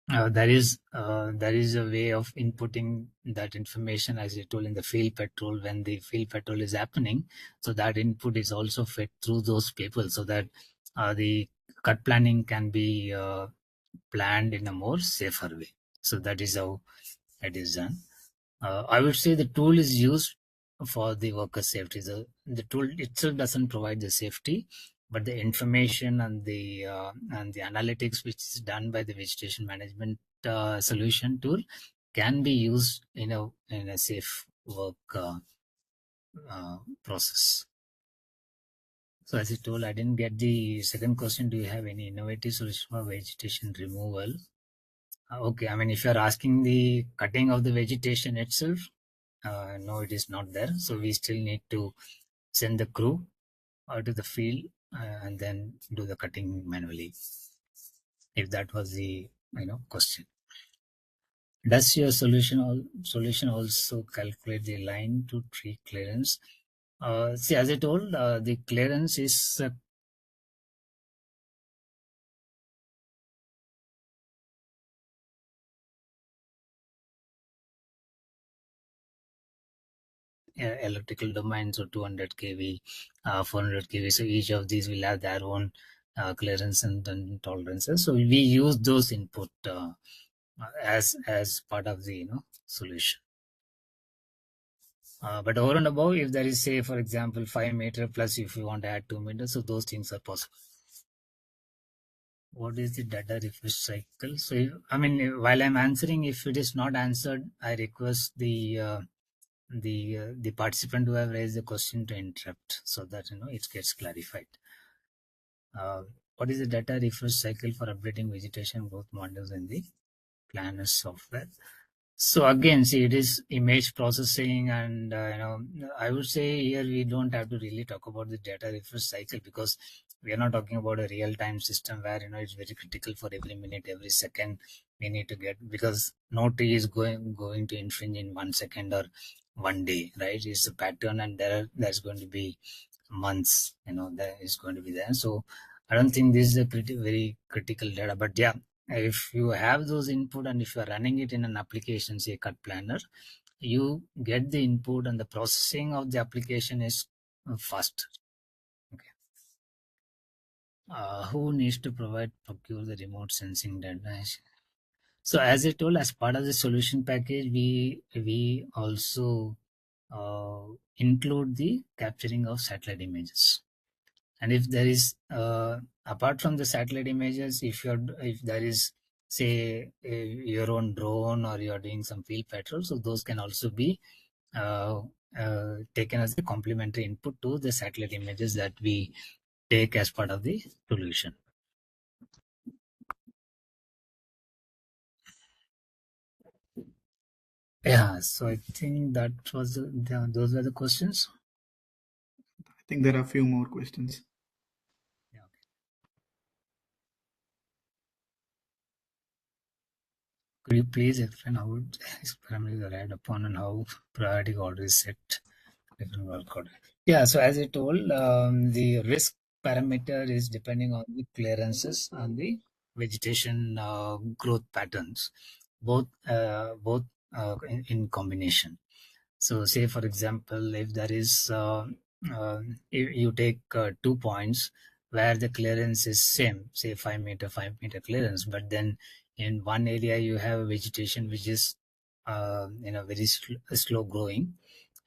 there is a way of inputting that information, as you told, in the field patrol. When the field patrol is happening, so that input is also fed through those people, so that the cut planning can be planned in a more safer way. So that is how it is done. I would say the tool is used for the worker safety. The tool itself doesn't provide the safety, but the information and the analytics which is done by the vegetation management solution tool can be used in a safe work process. So as I told, I didn't get the second question. Do you have any innovative solution for vegetation removal? Okay, I mean, if you're asking the cutting of the vegetation itself, no, it is not there. So we still need to send the crew to the field and then do the cutting manually. If that was the question. Does your solution also calculate the line to tree clearance? See, as I told, the clearance is electrical domains, so 200 kV, 400 kV. So each of these will have their own clearance and tolerances. So we use those input as part of the solution. But over and above, if there is, say, for example, 5 meter plus, if you want to add 2 meters, so those things are possible. What is the data refresh cycle? So, I mean, while I'm answering, if it is not answered, I request the participant who have raised the question to interrupt, so that it gets clarified. What is the data refresh cycle for updating vegetation growth models in the planner software? So again, see, it is image processing, and I would say here we don't have to really talk about the data refresh cycle, because we are not talking about a real-time system where it's very critical for every minute, every second we need to get, because no tree is going to infringe in 1 second or 1 day, right? It's a pattern, and there's going to be months, that is going to be there. So I don't think this is a very critical data, but yeah, if you have those input and if you are running it in an application, say cut planner, you get the input and the processing of the application is faster. Okay. Who needs to procure the remote sensing data? So as I told, as part of the solution package, we also include the capturing of satellite images. And if there is apart from the satellite images, if there is, say, your own drone, or you're doing some field patrol, so those can also be taken as a complementary input to the satellite images that we take as part of the solution. Yeah, so I think that was those were the questions. I think there are a few more questions. Could you please explain how risk parameters are added upon and how priority order is set? Different work order. Yeah, so as I told, the risk parameter is depending on the clearances and the vegetation growth patterns, both in combination. So, say for example, if there is if you take 2 points where the clearance is same, say 5 meter clearance, but then in one area you have a vegetation which is very slow growing,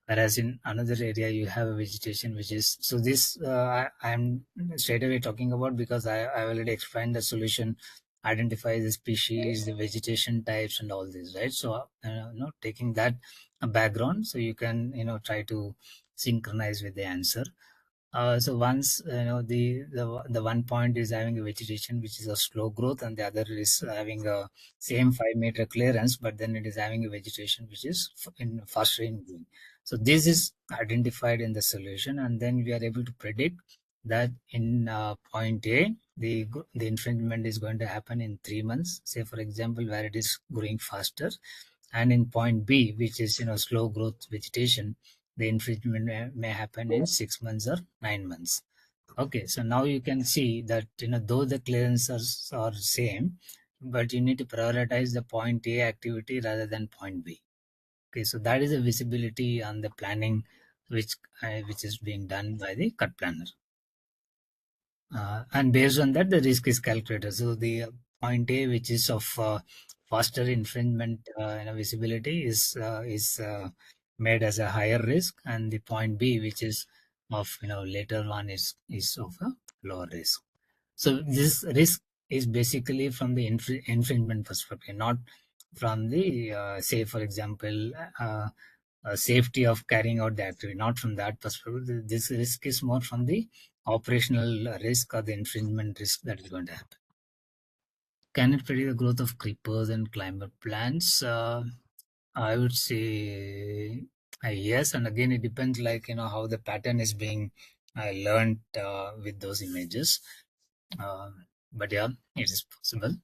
whereas in another area you have a vegetation which is so this I'm straight away talking about because I already explained the solution, identify the species, the vegetation types and all this, right? So taking that background, so you can try to synchronize with the answer. So once the 1 point is having a vegetation which is a slow growth, and the other is having a same 5 meter clearance, but then it is having a vegetation which is in faster in growing. So this is identified in the solution, and then we are able to predict that in point A, the infringement is going to happen in 3 months, say for example, where it is growing faster, and in point B, which is slow growth vegetation, the infringement may happen in 6 months or 9 months. Okay, so now you can see that though the clearances are same, but you need to prioritize the point A activity rather than point B. Okay, so that is the visibility on the planning which is being done by the cut planner. And based on that, the risk is calculated. So the point A, which is of faster infringement visibility, is made as a higher risk, and the point B, which is of later one, is of a lower risk. So this risk is basically from the infringement perspective, not from the say for example safety of carrying out the activity. Not from that perspective. This risk is more from the operational risk or the infringement risk that is going to happen. Can it predict the growth of creepers and climber plants? I would say yes, and again it depends, like how the pattern is being learned with those images. But yeah, it is possible.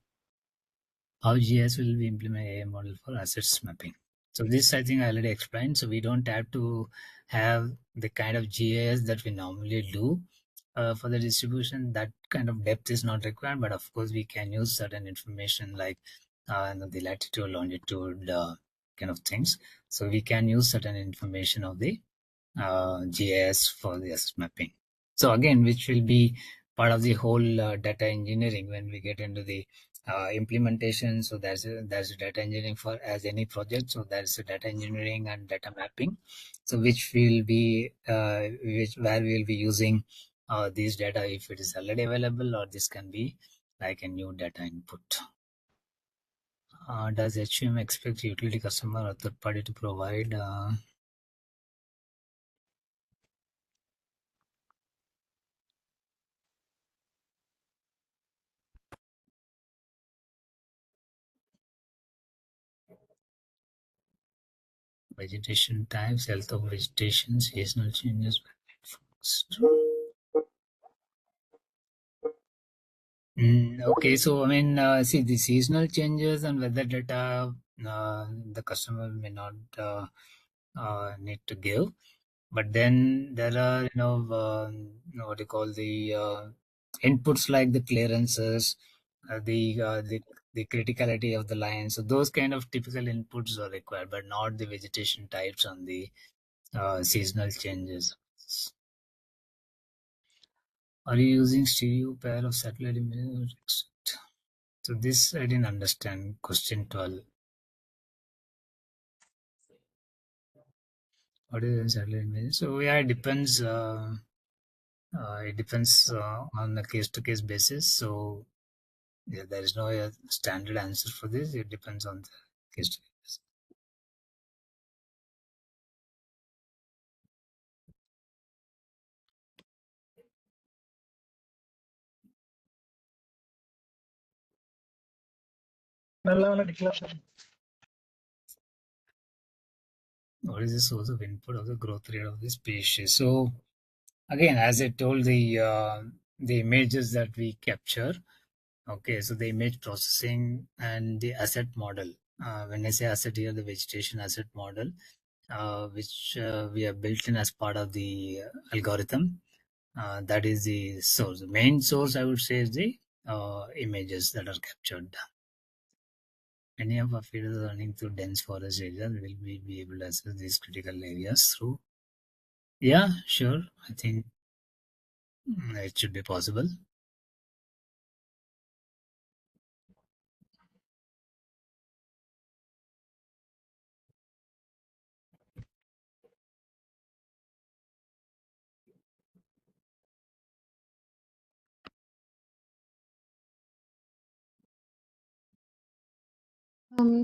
How GIS will be implement AI model for assets mapping? So this I think I already explained. So we don't have to have the kind of GIS that we normally do for the distribution. That kind of depth is not required, but of course we can use certain information like the latitude, longitude kind of things. So we can use certain information of the GIS for the asset mapping. So again, which will be part of the whole data engineering when we get into the implementation. So there's a data engineering for as any project. So there's a data engineering and data mapping. So which will be where we will be using these data if it is already available, or this can be like a new data input. Does HUM expect utility customer or third party to provide vegetation types, health of vegetation, seasonal changes? Okay, so I mean, see the seasonal changes and weather data, the customer may not need to give, but then there are what you call the inputs like the clearances, the criticality of the line. So those kind of typical inputs are required, but not the vegetation types and the seasonal changes. Are you using stereo pair of satellite images? So this I didn't understand. Question 12. What is satellite image? So yeah, it depends. It depends on a case-to-case basis. So yeah, there is no standard answer for this. It depends on the case-to-case. What is the source of input of the growth rate of the species? So again, as I told, the images that we capture. Okay, so the image processing and the asset model. when I say asset here, the vegetation asset model, which we have built in as part of the algorithm. That is the source. The main source, I would say, is the images that are captured. Many of our fields are running through dense forest areas. Will we be able to access these critical areas through? Yeah, sure. I think it should be possible.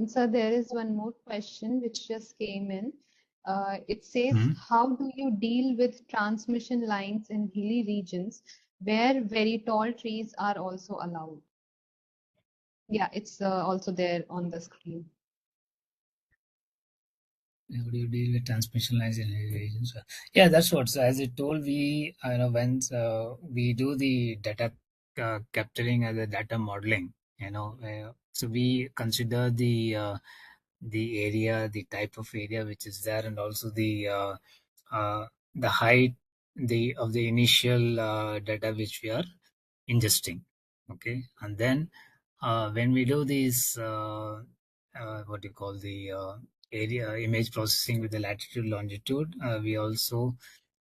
So there is one more question which just came in. It says, Mhm. how do you deal with transmission lines in hilly regions where very tall trees are also allowed? Yeah, it's also there on the screen. How do you deal with transmission lines in regions? Yeah, that's what. So as I told, we when we do the data capturing as a data modeling, so we consider the area, the type of area which is there, and also the height of the initial data which we are ingesting. Okay, and then when we do these what you call the area image processing with the latitude longitude, we also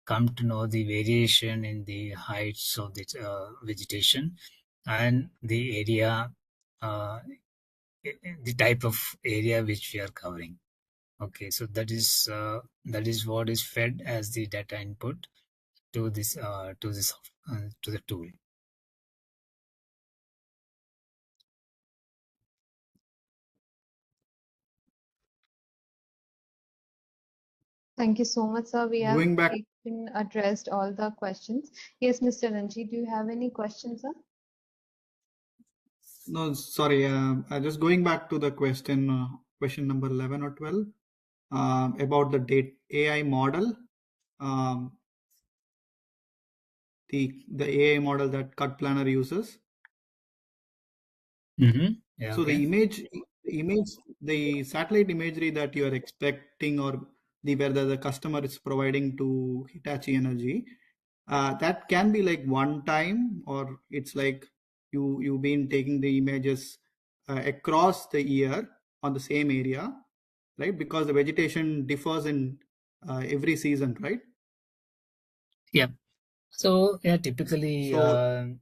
come to know the variation in the heights of the vegetation and the area, the type of area which we are covering. Okay, so that is what is fed as the data input to this to the tool. Thank you so much, sir. We have Going back, addressed all the questions. Yes, Mr. Ranjit, do you have any questions, sir? no, sorry, just going back to the question number 11 or 12, about the AI model, the AI model that Cut Planner uses. Mm-hmm. Yeah, So okay. the satellite imagery that you are expecting, or whether the customer is providing to Hitachi Energy, that can be like one time, or it's like you've been taking the images across the year on the same area, right? Because the vegetation differs in every season, right? Yeah. So yeah, typically, So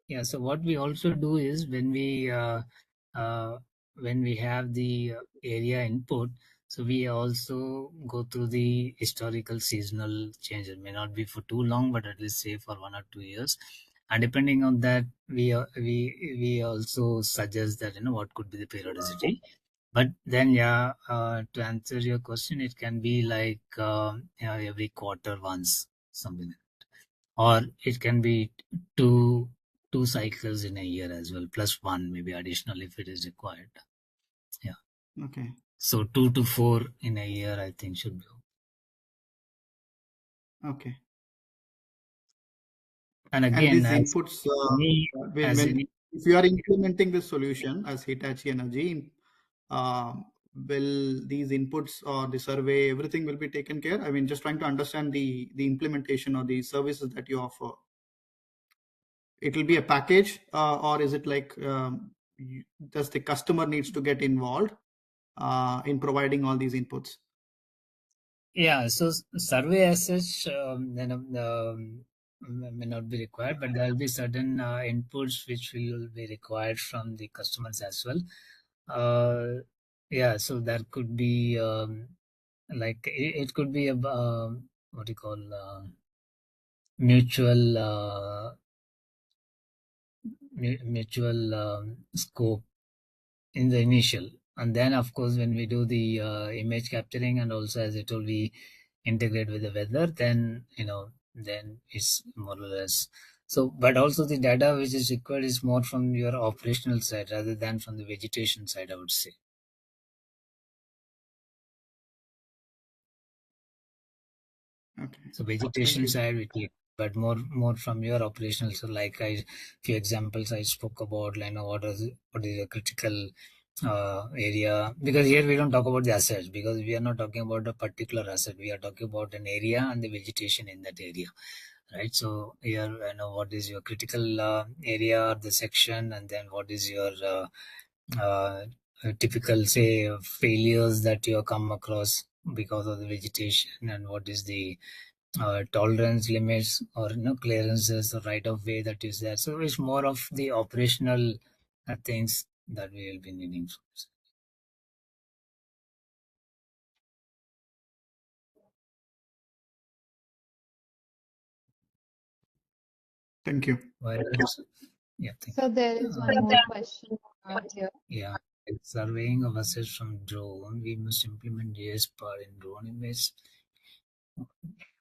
yeah. So what we also do is when we have the area input, so we also go through the historical seasonal changes. May not be for too long, but at least say for 1 or 2 years. And depending on that, we also suggest that what could be the periodicity. But then, yeah, to answer your question, it can be like every quarter once, something like that. Or it can be two cycles in a year as well, plus one maybe additional if it is required. Yeah. okay. So 2 to 4 in a year, I think should be. Okay. And And again, these inputs, if you are implementing this solution as Hitachi Energy, will these inputs or the survey, everything will be taken care? I mean, just trying to understand the implementation or the services that you offer. It will be a package, or is it like does the customer needs to get involved in providing all these inputs? Yeah, so survey as such may not be required, but there will be certain inputs which will be required from the customers as well. Yeah, so there could be like it could be a what do you call mutual scope in the initial, and then of course when we do the image capturing, and also as I told, we integrate with the weather, then then it's more or less so. But also the data which is required is more from your operational side rather than from the vegetation side, I would say. Okay. So vegetation side we take, but more from your operational. So like few examples I spoke about, what is the critical area, because here we don't talk about the assets, because we are not talking about a particular asset, we are talking about an area and the vegetation in that area, right? So here, what is your critical area, the section, and then what is your typical, say, failures that you have come across because of the vegetation, and what is the tolerance limits or clearances or right of way that is there. So it's more of the operational things that we will be needing. Thank you. Yeah, So there is one more question here. Yeah, surveying of assets from drone, we must implement GIS part in drone image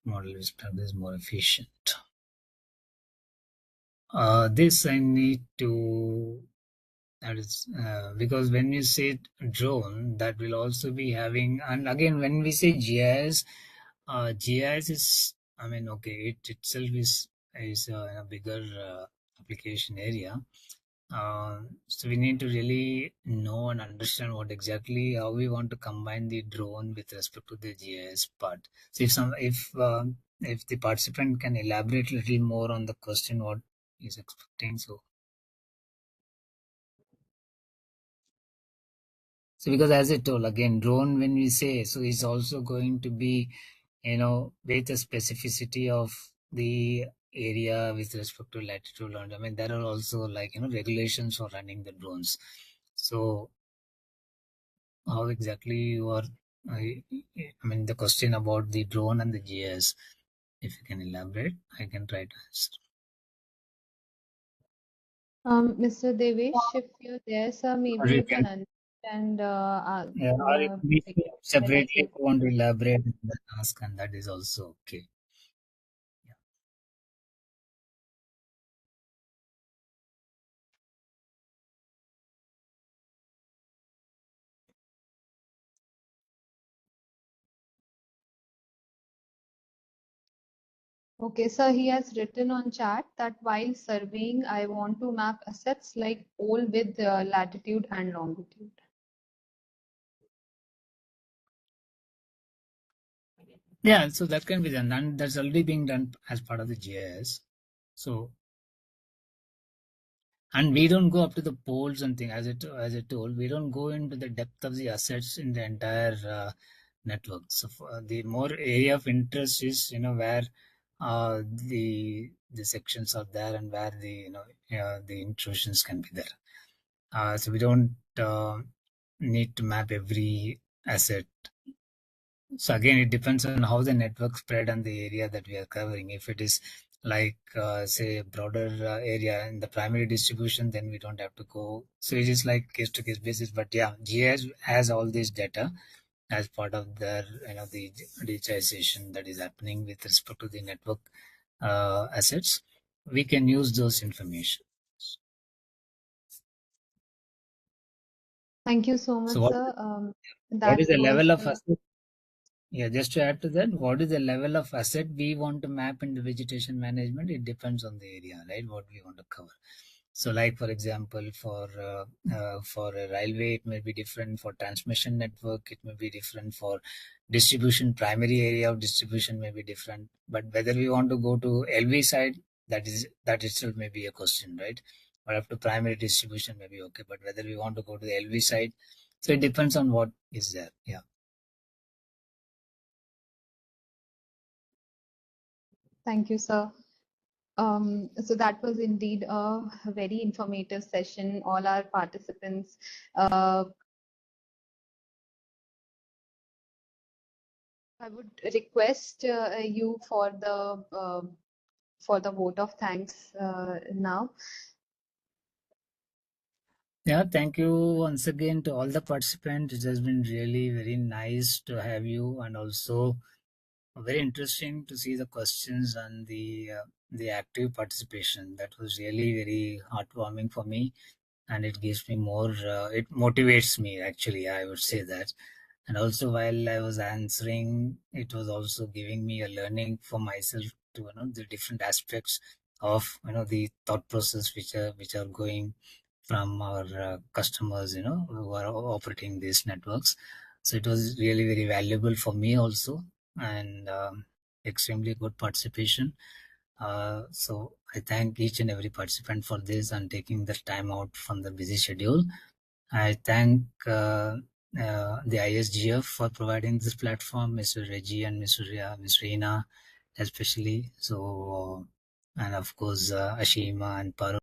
model is more efficient. This I need to, that is because when you say drone, that will also be having, and again when we say GIS, GIS is, I mean, okay, it itself is a bigger application area. So we need to really know and understand what exactly how we want to combine the drone with respect to the GIS part. So if the participant can elaborate a little more on the question what he's expecting, so because as I told again, drone when we say, so it's also going to be with the specificity of the area with respect to latitude, and I mean there are also like regulations for running the drones. So how exactly you are, I mean the question about the drone and the GIS, if you can elaborate, I can try to answer. Mr. Devesh, if you're there, sir, maybe you can understand. Or if we separately want to elaborate and ask, and that is also okay. Okay, so he has written on chat that while surveying, I want to map assets like pole with latitude and longitude. Yeah, so that can be done, and that's already being done as part of the GIS. So, and we don't go up to the poles and thing, as I told, we don't go into the depth of the assets in the entire network. So the more area of interest is where the sections are there and where the intrusions can be there. So we don't need to map every asset. So again, it depends on how the network spread and the area that we are covering. If it is like say a broader area in the primary distribution, then we don't have to go. So it is like case to case basis. But yeah, GIS has all this data as part of their the digitization that is happening with respect to the network assets. We can use those information. Thank you so much, So sir. What is the level of the asset? Yeah, just to add to that, what is the level of asset we want to map in the vegetation management? It depends on the area, right? What we want to cover. So, like for example, for a railway, it may be different. For transmission network, it may be different. For distribution, primary area of distribution may be different. But whether we want to go to LV side, that itself may be a question, right? Or up to primary distribution may be okay. But whether we want to go to the LV side, so it depends on what is there. Yeah. Thank you, sir. So that was indeed a very informative session. All our participants I would request you for the vote of thanks now. Yeah, thank you once again to all the participants. It has been really very nice to have you, and also very interesting to see the questions and the active participation. That was really very heartwarming for me, and it gives me more. It motivates me actually. I would say that, and also while I was answering, it was also giving me a learning for myself to the different aspects of the thought process which are going from our customers, who are operating these networks. So it was really very valuable for me also, and extremely good participation. So I thank each and every participant for this and taking the time out from the busy schedule. I thank the ISGF for providing this platform, Mr. Reggie and Ms. Reena especially. So, and of course, Ashima and Parul.